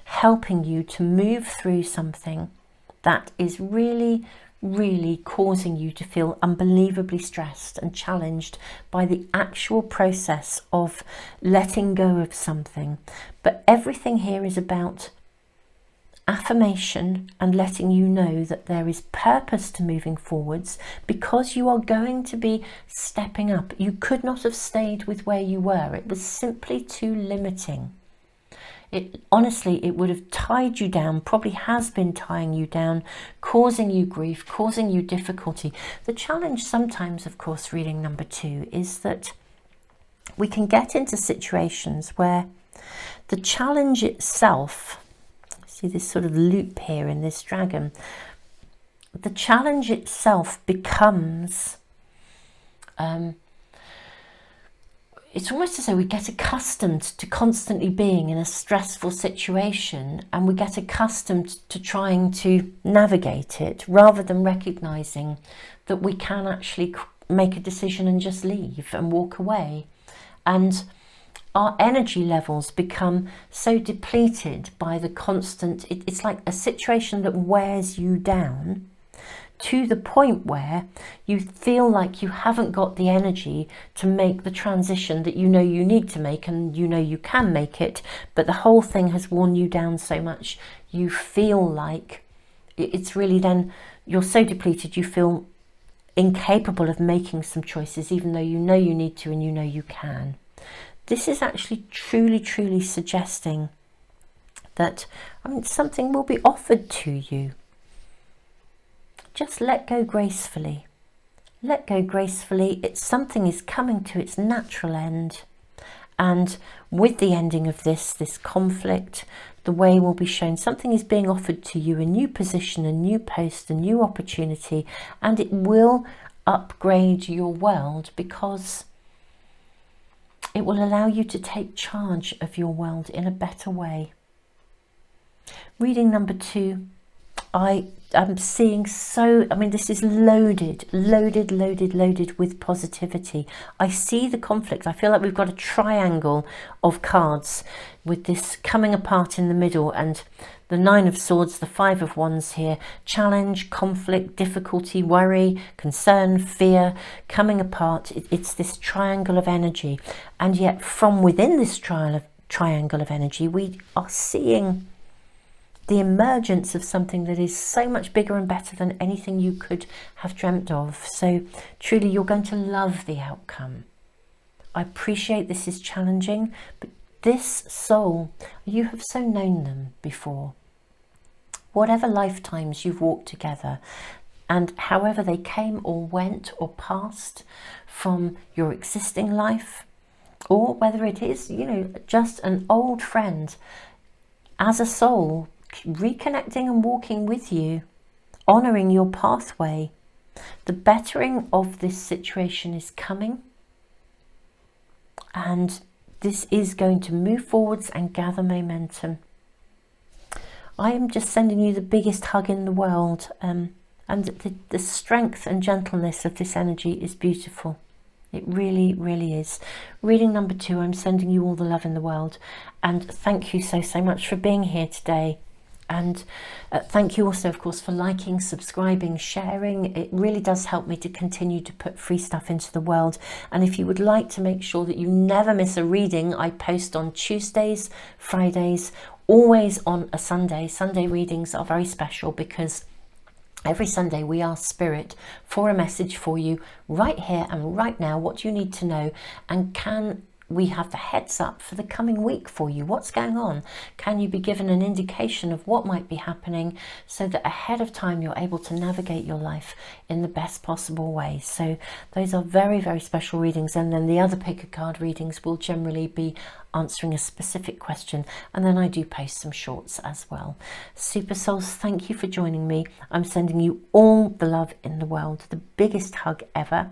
helping you to move through something that is really, really causing you to feel unbelievably stressed and challenged by the actual process of letting go of something. But everything here is about affirmation and letting you know that there is purpose to moving forwards, because you are going to be stepping up. You could not have stayed with where you were. It was simply too limiting. Honestly, it would have tied you down, probably has been tying you down, causing you grief, causing you difficulty. The challenge sometimes, of course, reading number 2, is that we can get into situations where the challenge itself, see this sort of loop here in this dragon, the challenge itself becomes, it's almost as though we get accustomed to constantly being in a stressful situation, and we get accustomed to trying to navigate it rather than recognizing that we can actually make a decision and just leave and walk away. And our energy levels become so depleted by the constant, it's like a situation that wears you down to the point where you feel like you haven't got the energy to make the transition that you know you need to make, and you know you can make it, but the whole thing has worn you down so much you feel like it's really, then you're so depleted you feel incapable of making some choices, even though you know you need to and you know you can. This is actually truly suggesting that, I mean, something will be offered to you. Just let go gracefully. Let go gracefully. Something is coming to its natural end. And with the ending of this conflict, the way will be shown. Something is being offered to you, a new position, a new post, a new opportunity, and it will upgrade your world because it will allow you to take charge of your world in a better way. Reading number 2. I'm seeing this is loaded with positivity. I see the conflict. I feel like we've got a triangle of cards with this coming apart in the middle, and the 9 of Swords, the 5 of Wands here. Challenge, conflict, difficulty, worry, concern, fear, coming apart. It's this triangle of energy. And yet from within this triangle of energy, we are seeing the emergence of something that is so much bigger and better than anything you could have dreamt of. So truly, you're going to love the outcome. I appreciate this is challenging, but this soul, you have so known them before. Whatever lifetimes you've walked together, and however they came or went or passed from your existing life, or whether it is, just an old friend, as a soul, reconnecting and walking with you, honouring your pathway. The bettering of this situation is coming, and this is going to move forwards and gather momentum. I am just sending you the biggest hug in the world, and the strength and gentleness of this energy is beautiful. It really is. Reading number 2, I'm sending you all the love in the world, and thank you so much for being here today. And thank you also, of course, for liking, subscribing, sharing. It really does help me to continue to put free stuff into the world. And if you would like to make sure that you never miss a reading, I post on Tuesdays, Fridays, always on a Sunday. Sunday readings are very special because every Sunday we ask Spirit for a message for you right here and right now. What do you need to know? And can we have the heads up for the coming week for you? What's going on? Can you be given an indication of what might be happening so that ahead of time you're able to navigate your life in the best possible way? So those are very special readings. And then the other pick a card readings will generally be answering a specific question, and then I do post some shorts as well. Super souls, thank you for joining me. I'm sending you all the love in the world, the biggest hug ever.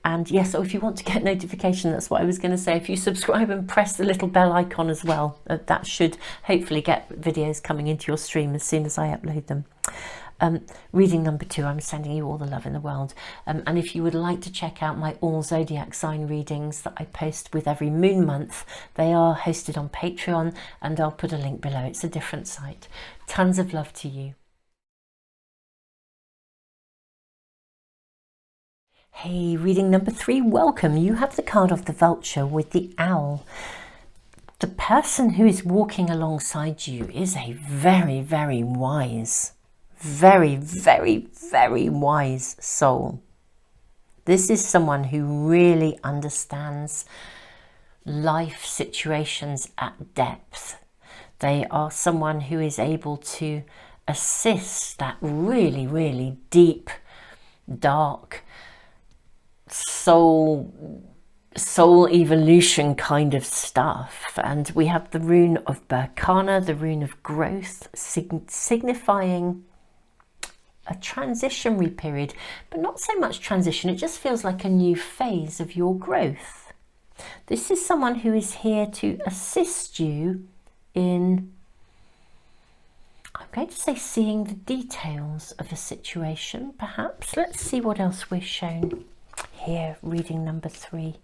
And yes, so if you want to get notification, that's what I was going to say. If you subscribe and press the little bell icon as well, that should hopefully get videos coming into your stream as soon as I upload them. Reading number 2, I'm sending you all the love in the world. And if you would like to check out my all zodiac sign readings that I post with every moon month, they are hosted on Patreon, and I'll put a link below. It's a different site. Tons of love to you. Hey, reading number 3, welcome. You have the card of the Vulture with the Owl. The person who is walking alongside you is a very wise, very wise soul. This is someone who really understands life situations at depth. They are someone who is able to assist that really deep, dark, soul evolution kind of stuff. And we have the rune of Berkana, the rune of growth, signifying a transitionary period, but not so much transition. It just feels like a new phase of your growth. This is someone who is here to assist you in, I'm going to say, seeing the details of a situation, perhaps. Let's see what else we're shown here. Reading number 3.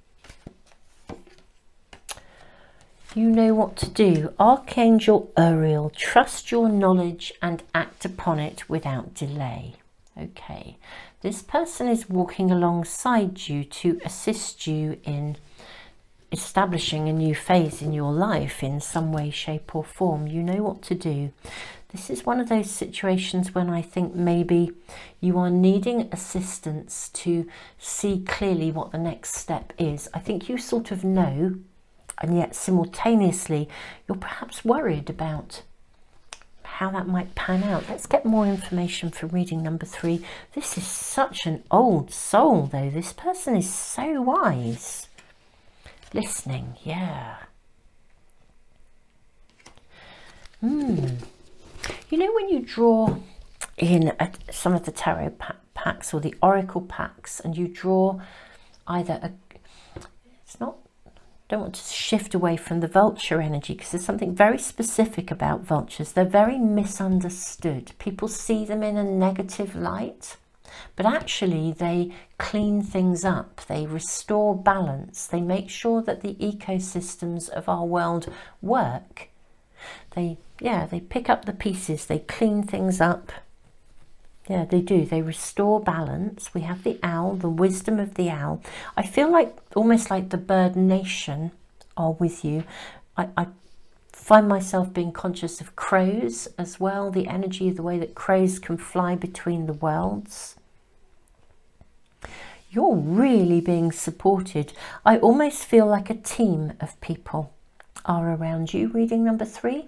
You know what to do. Archangel Uriel, trust your knowledge and act upon it without delay. Okay, this person is walking alongside you to assist you in establishing a new phase in your life in some way, shape or form. You know what to do. This is one of those situations when I think maybe you are needing assistance to see clearly what the next step is. I think you sort of know, and yet simultaneously you're perhaps worried about how that might pan out. Let's get more information for reading number 3. This is such an old soul though. This person is so wise. Listening, yeah. You know, when you draw in some of the tarot packs or the oracle packs, and you draw either don't want to shift away from the vulture energy, because there's something very specific about vultures. They're very misunderstood. People see them in a negative light, but actually they clean things up. They restore balance. They make sure that the ecosystems of our world work. They pick up the pieces, they clean things up. Yeah, they do. They restore balance. We have the owl, the wisdom of the owl. I feel like almost like the bird nation are with you. I find myself being conscious of crows as well, the energy of the way that crows can fly between the worlds. You're really being supported. I almost feel like a team of people are around you. Reading number 3.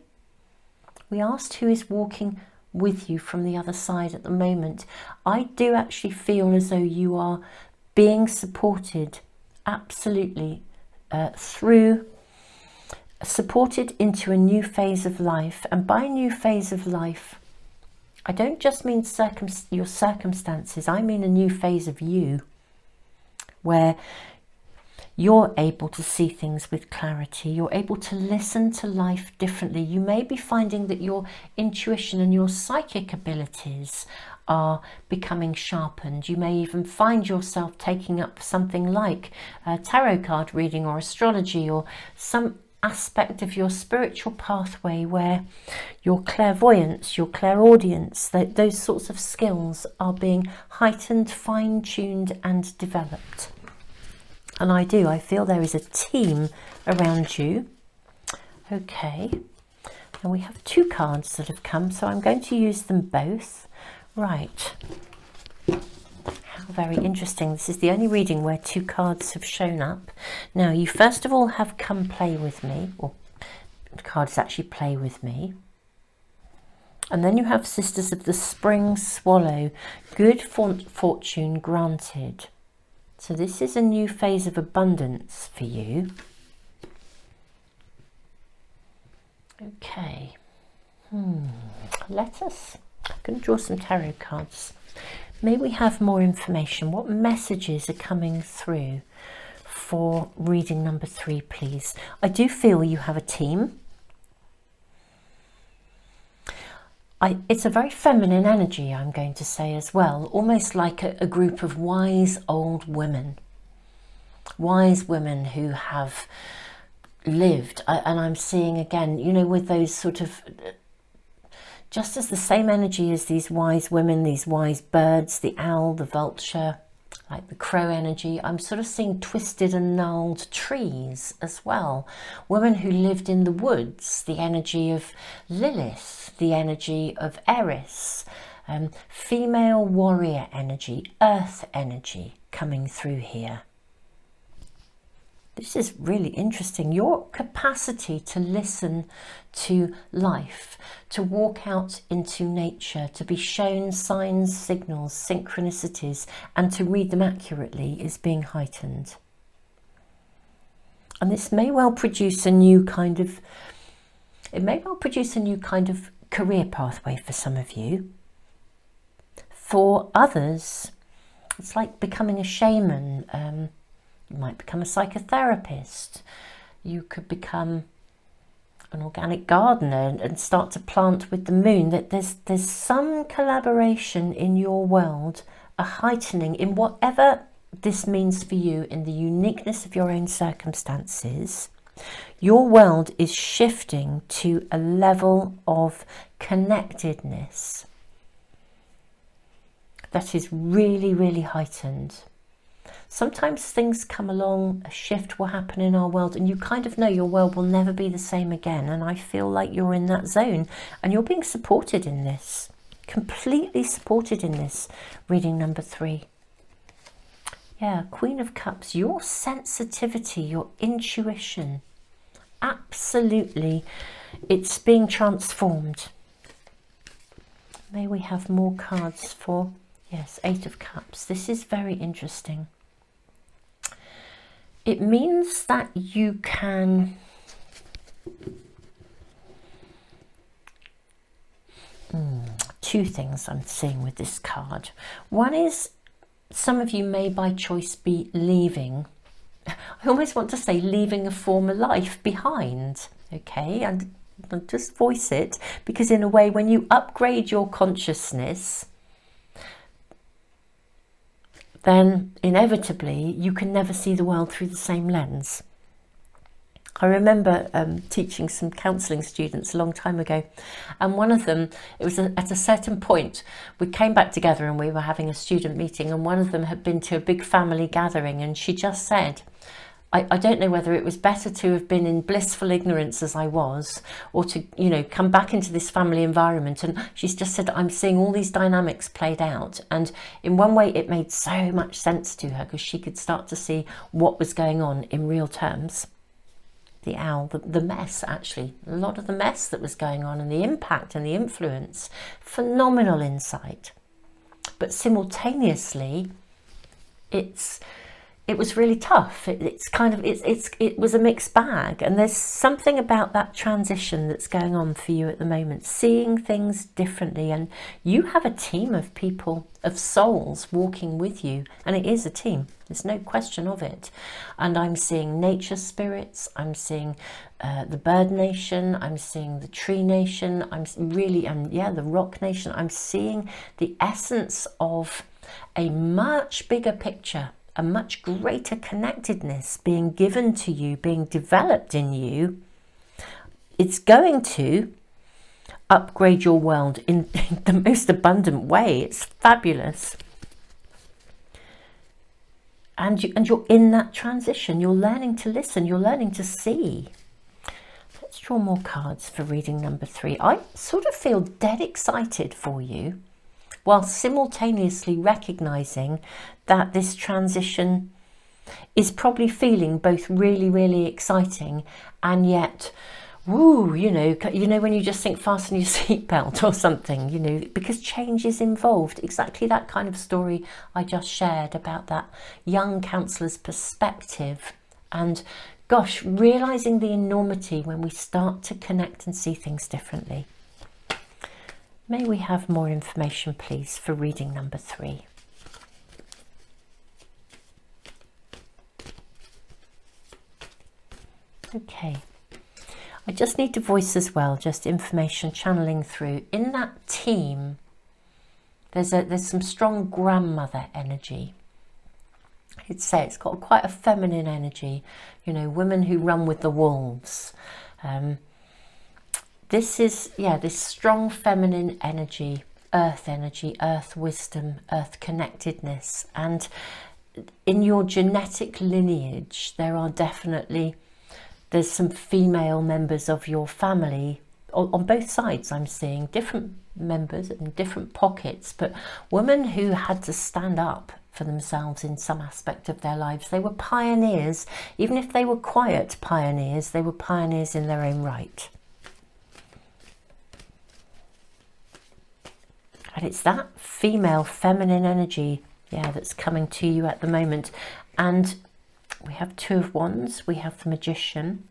We asked who is walking with you from the other side at the moment. I do actually feel as though you are being supported, absolutely, supported into a new phase of life. And by new phase of life, I don't just mean your circumstances, I mean a new phase of you, where you're able to see things with clarity. You're able to listen to life differently. You may be finding that your intuition and your psychic abilities are becoming sharpened. You may even find yourself taking up something like tarot card reading or astrology, or some aspect of your spiritual pathway where your clairvoyance, your clairaudience, those sorts of skills are being heightened, fine-tuned and developed. And I feel there is a team around you. Okay, and we have 2 cards that have come, so I'm going to use them both. Right, how very interesting. This is the only reading where 2 cards have shown up. Now, you first of all have come play with me, or the cards actually play with me. And then you have Sisters of the Spring Swallow, good fortune granted. So this is a new phase of abundance for you. Okay. I'm going to draw some tarot cards. May we have more information? What messages are coming through for reading number 3, please? I do feel you have a team. It's a very feminine energy, I'm going to say as well, almost like a group of wise old women. Wise women who have lived, and I'm seeing again, you know, with those sort of, just as the same energy as these wise women, these wise birds, the owl, the vulture, like the crow energy, I'm sort of seeing twisted and gnarled trees as well. Women who lived in the woods, the energy of Lilith, the energy of Eris, female warrior energy, earth energy coming through here. This is really interesting. Your capacity to listen to life, to walk out into nature, to be shown signs, signals, synchronicities, and to read them accurately is being heightened. And this may well produce a new kind of, career pathway for some of you. For others, it's like becoming a shaman. You might become a psychotherapist. You could become an organic gardener and start to plant with the moon. That there's some collaboration in your world, a heightening in whatever this means for you, in the uniqueness of your own circumstances. Your world is shifting to a level of connectedness that is really, really heightened. Sometimes things come along, a shift will happen in our world, and you kind of know your world will never be the same again. And I feel like you're in that zone and you're being supported in this, completely supported in this. Reading number 3. Yeah, Queen of Cups, your sensitivity, your intuition, absolutely, it's being transformed. May we have more cards for, yes, 8 of Cups. This is very interesting. It means that you can two things I'm seeing with this card. One is some of you may by choice be leaving. I almost want to say leaving a former life behind, okay? And just voice it, because in a way, when you upgrade your consciousness, then inevitably you can never see the world through the same lens. I remember teaching some counselling students a long time ago, and one of them, it was at a certain point, we came back together and we were having a student meeting, and one of them had been to a big family gathering, and she just said, I don't know whether it was better to have been in blissful ignorance as I was, or to, you know, come back into this family environment. And she's just said, I'm seeing all these dynamics played out. And in one way, it made so much sense to her, because she could start to see what was going on in real terms. The owl, the mess, actually, a lot of the mess that was going on, and the impact and the influence. Phenomenal insight. But simultaneously, it was really tough. It was a mixed bag, and there's something about that transition that's going on for you at the moment, seeing things differently. And you have a team of people, of souls walking with you, and it is a team, there's no question of it. And I'm seeing nature spirits, I'm seeing the bird nation, I'm seeing the tree nation, the rock nation. I'm seeing the essence of a much bigger picture, a much greater connectedness being given to you, being developed in you. It's going to upgrade your world in the most abundant way. It's fabulous. And you're in that transition. You're learning to listen. You're learning to see. Let's draw more cards for reading number 3. I sort of feel dead excited for you, while simultaneously recognizing that this transition is probably feeling both really, really exciting, and yet, woo, you know when you just think fasten your seatbelt or something, you know, because change is involved. Exactly that kind of story I just shared about that young counsellor's perspective. And gosh, realizing the enormity when we start to connect and see things differently. May we have more information, please, for reading number 3. Okay. I just need to voice as well, just information channeling through. In that team, there's some strong grandmother energy. It's got quite a feminine energy, you know, women who run with the wolves. This is, this strong feminine energy, earth wisdom, earth connectedness. And in your genetic lineage, there's some female members of your family, on both sides I'm seeing, different members in different pockets, but women who had to stand up for themselves in some aspect of their lives. They were pioneers. Even if they were quiet pioneers, they were pioneers in their own right. And it's that female feminine energy, that's coming to you at the moment. And we have 2 of Wands, we have the Magician.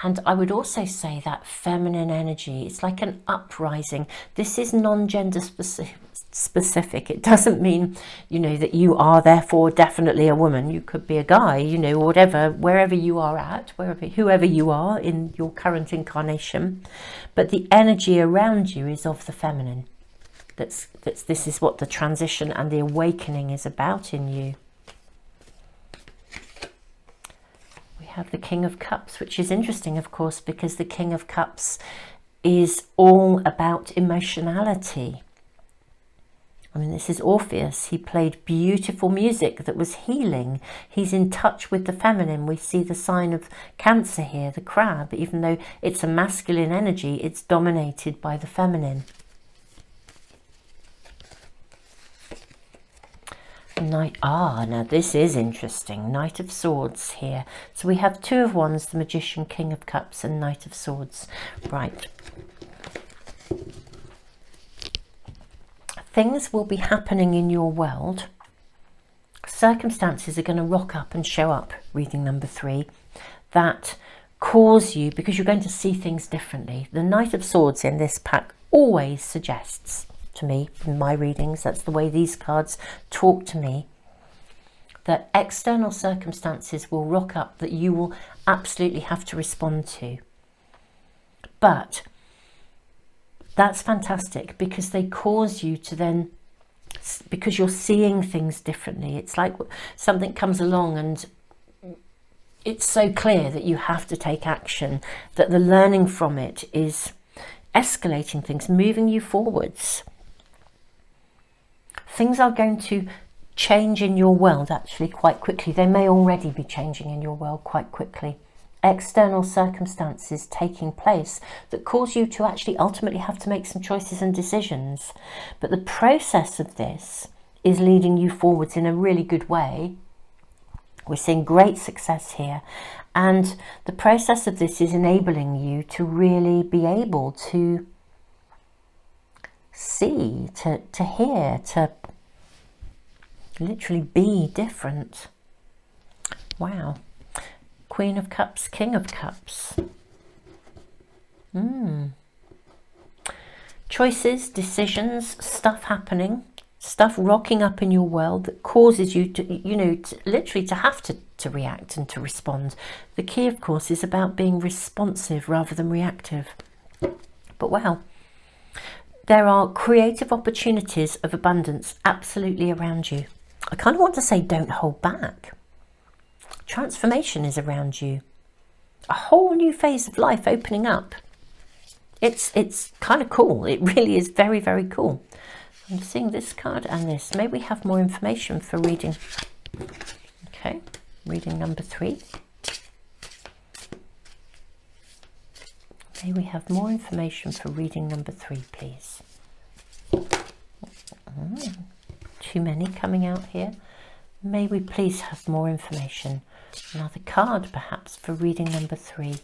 And I would also say that feminine energy, it's like an uprising. This is non-gender specific. It doesn't mean, that you are therefore definitely a woman. You could be a guy, whatever, wherever you are at, whoever you are in your current incarnation. But the energy around you is of the feminine. This is what the transition and the awakening is about in you. We have the King of Cups, which is interesting, of course, because the King of Cups is all about emotionality. I mean, this is Orpheus. He played beautiful music that was healing. He's in touch with the feminine. We see the sign of Cancer here, the crab. Even though it's a masculine energy, it's dominated by the feminine. Now this is interesting. Knight of Swords here. So we have Two of Wands, the Magician, King of Cups, and Knight of Swords. Right. Things will be happening in your world. Circumstances are going to rock up and show up, reading number 3, that cause you, because you're going to see things differently. The Knight of Swords in this pack always suggests to me, in my readings, that's the way these cards talk to me, that external circumstances will rock up that you will absolutely have to respond to. But that's fantastic, because they cause you to then, because you're seeing things differently. It's like something comes along and it's so clear that you have to take action, that the learning from it is escalating things, moving you forwards. Things are going to change in your world actually quite quickly. They may already be changing in your world quite quickly. External circumstances taking place that cause you to actually ultimately have to make some choices and decisions. But the process of this is leading you forwards in a really good way. We're seeing great success here. And the process of this is enabling you to really be able to see, to hear, to literally be different. Wow. Queen of Cups, King of Cups. Choices, decisions, stuff happening, stuff rocking up in your world that causes you to, you know, literally to have to react and to respond. The key, of course, is about being responsive rather than reactive. But wow, there are creative opportunities of abundance absolutely around you. I kind of want to say don't hold back. Transformation is around you. A whole new phase of life opening up. It's kind of cool. It really is very, very cool. I'm seeing this card and this. Maybe we have more information for reading. Okay, reading number 3. May we have more information for reading number 3, please? Too many coming out here. May we please have more information? Another card perhaps for reading number 3.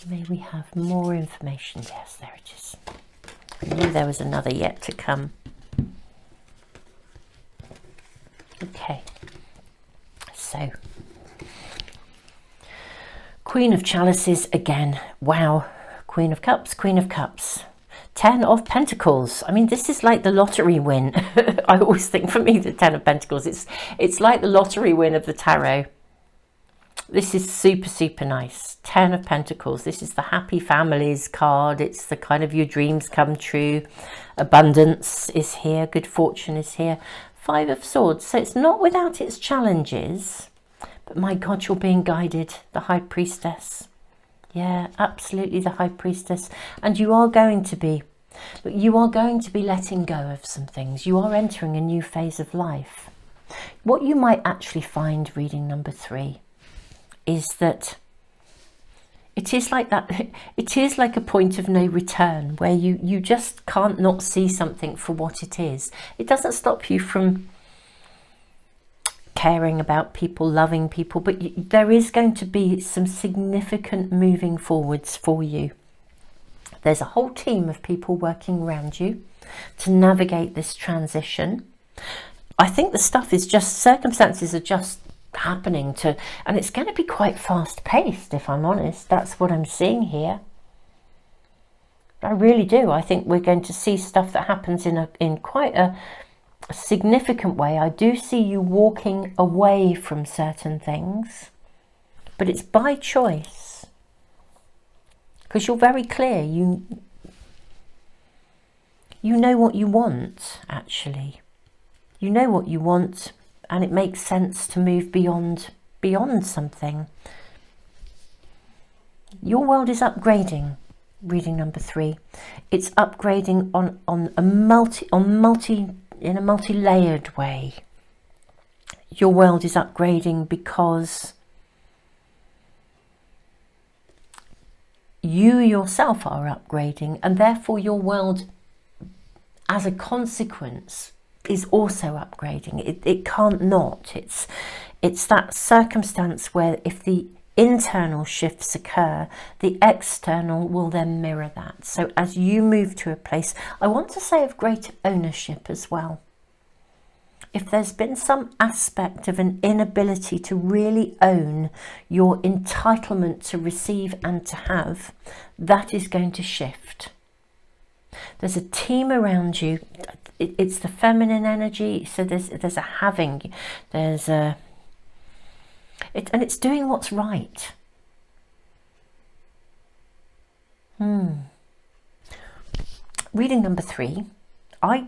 May we have more information? Yes, there it is. I knew there was another yet to come. Okay, so Queen of Chalices again. Wow. Queen of Cups, Queen of Cups. 10 of Pentacles. I mean, this is like the lottery win. I always think, for me, the 10 of Pentacles, it's like the lottery win of the tarot. This is super, super nice. 10 of Pentacles. This is the happy families card. It's the kind of your dreams come true. Abundance is here. Good fortune is here. 5 of Swords. So it's not without its challenges. But my God, you're being guided. The High Priestess. Yeah, absolutely, the High Priestess. And you are going to be, but you are going to be letting go of some things. You are entering a new phase of life. What you might actually find reading number 3 is that it is like that. It is like a point of no return where you just can't not see something for what it is. It doesn't stop you from caring about people, loving people, but there is going to be some significant moving forwards for you. There's a whole team of people working around you to navigate this transition. I think the stuff is just, circumstances are just happening to, and it's going to be quite fast paced, if I'm honest. That's what I'm seeing here. I really do. I think we're going to see stuff that happens in quite a significant way. I do see you walking away from certain things, but it's by choice, because you're very clear. You you know what you want, actually. You know what you want, and it makes sense to move beyond something. Your world is upgrading. Reading number 3. It's upgrading in a multi-layered way. Your world is upgrading because you yourself are upgrading, and therefore your world, as a consequence, is also upgrading. It can't not. It's that circumstance where if the internal shifts occur, the external will then mirror that. So as you move to a place, I want to say, of great ownership as well. If there's been some aspect of an inability to really own your entitlement to receive and to have, that is going to shift. There's a team around you. It's the feminine energy. So there's a having, there's a, and it's doing what's right. Reading number 3. I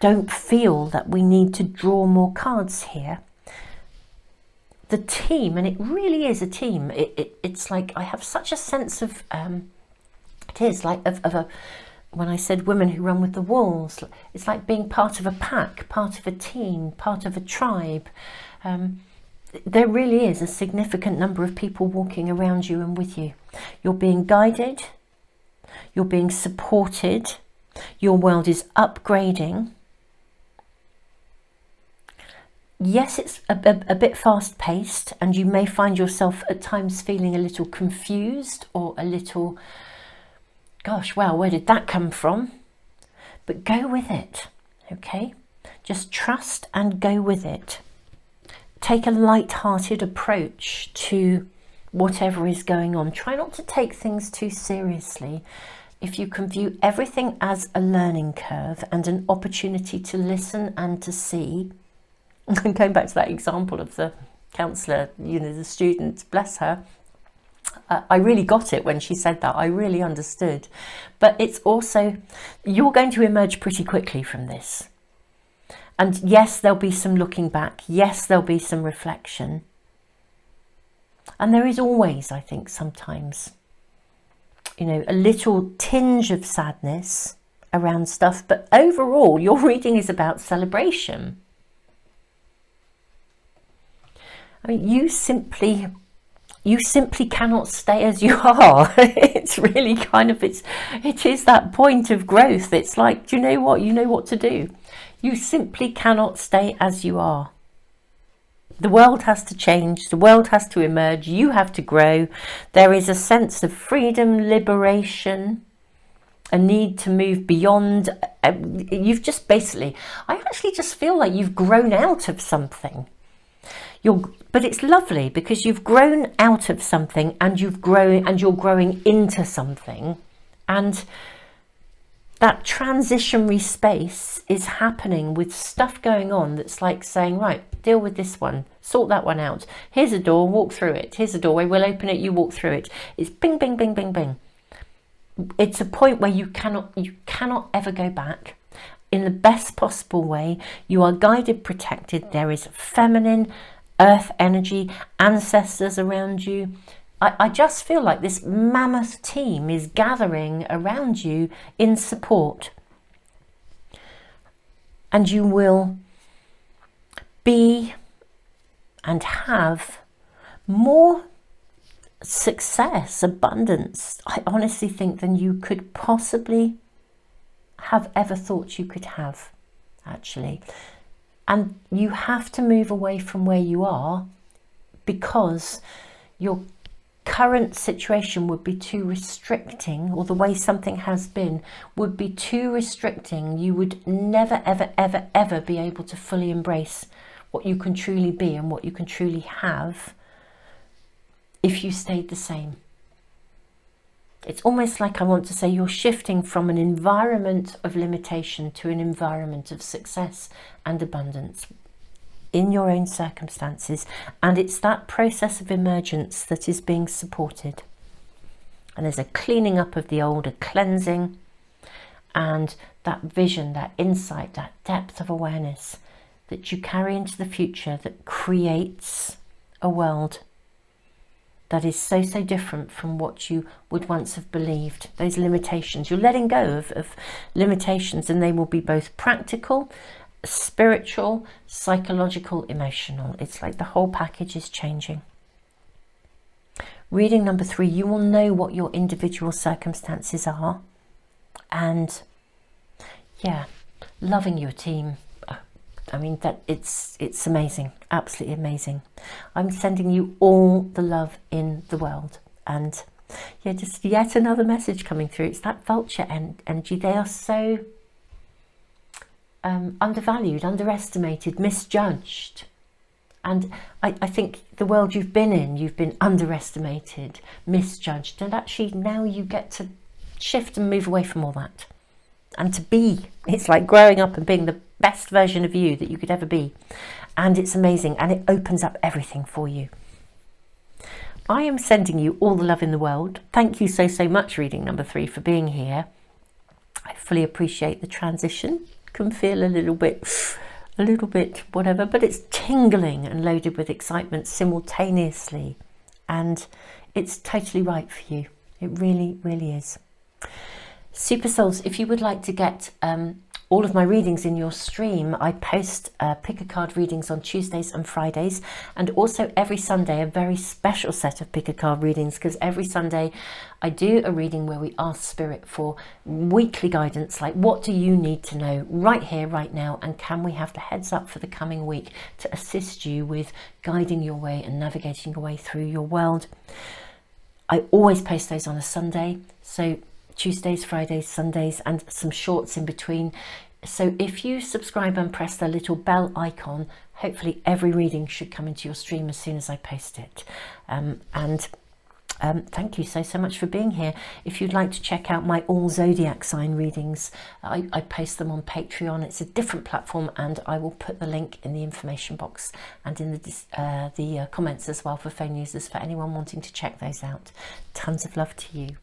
don't feel that we need to draw more cards here. The team, and it really is a team. It's like I have such a sense of it is like of a, when I said women who run with the wolves, it's like being part of a pack, part of a team, part of a tribe. There really is a significant number of people walking around you and with you. You're being guided, you're being supported, your world is upgrading. Yes, it's a bit fast-paced, and you may find yourself at times feeling a little confused or a little, gosh, wow, where did that come from? But go with it, okay? Just trust and go with it. Take a light-hearted approach to whatever is going on. Try not to take things too seriously. If you can view everything as a learning curve and an opportunity to listen and to see, and going back to that example of the counsellor, you know, the student, bless her, I really got it when she said that. I really understood. But it's also, you're going to emerge pretty quickly from this. And yes, there'll be some looking back. Yes, there'll be some reflection. And there is always, I think, sometimes, you know, a little tinge of sadness around stuff. But overall, your reading is about celebration. I mean, you simply cannot stay as you are. It's really kind of, it is that point of growth. It's like, do you know what? You know what to do. You simply cannot stay as you are. The world has to change. The world has to emerge. You have to grow. There is a sense of freedom, liberation, a need to move beyond. You've just basically, I actually just feel like you've grown out of something. But it's lovely because you've grown out of something and you're growing into something, and that transitionary space is happening with stuff going on that's like saying, right, deal with this one, sort that one out. Here's a door, walk through it. Here's a doorway, we'll open it, you walk through it. It's bing, bing, bing, bing, bing. It's a point where you cannot ever go back. In the best possible way, you are guided, protected. There is feminine earth energy, ancestors around you. I just feel like this mammoth team is gathering around you in support. And you will be and have more success, abundance, I honestly think, than you could possibly have ever thought you could have, actually. And you have to move away from where you are because your current situation would be too restricting, or the way something has been would be too restricting. You would never, ever, ever, ever be able to fully embrace what you can truly be and what you can truly have if you stayed the same. It's almost like, I want to say, you're shifting from an environment of limitation to an environment of success and abundance in your own circumstances. And it's that process of emergence that is being supported. And there's a cleaning up of the old, a cleansing, and that vision, that insight, that depth of awareness that you carry into the future that creates a world that is so, so different from what you would once have believed. Those limitations, you're letting go of limitations, and they will be both practical, spiritual, psychological, emotional. It's like the whole package is changing. Reading number 3, you will know what your individual circumstances are. And yeah, loving your team. I mean, that it's amazing, absolutely amazing. I'm sending you all the love in the world. And yeah, just yet another message coming through. It's that vulture energy. They are so undervalued, underestimated, misjudged. And I think the world you've been underestimated, misjudged. And actually now you get to shift and move away from all that. And to be, it's like growing up and being the best version of you that you could ever be. And it's amazing, and it opens up everything for you. I am sending you all the love in the world. Thank you so, so much, reading number 3, for being here. I fully appreciate the transition. Can feel a little bit whatever, but it's tingling and loaded with excitement simultaneously. And it's totally right for you. It really, really is. Super Souls, if you would like to get all of my readings in your stream, I post pick a card readings on Tuesdays and Fridays, and also every Sunday a very special set of pick a card readings, because every Sunday I do a reading where we ask Spirit for weekly guidance, like what do you need to know right here, right now, and can we have the heads up for the coming week to assist you with guiding your way and navigating your way through your world. I always post those on a Sunday, so Tuesdays, Fridays, Sundays, and some shorts in between. So if you subscribe and press the little bell icon, hopefully every reading should come into your stream as soon as I post it. Thank you so much for being here. If you'd like to check out my all zodiac sign readings, I post them on Patreon. It's a different platform, and I will put the link in the information box and in the comments as well for phone users, for anyone wanting to check those out. Tons of love to you.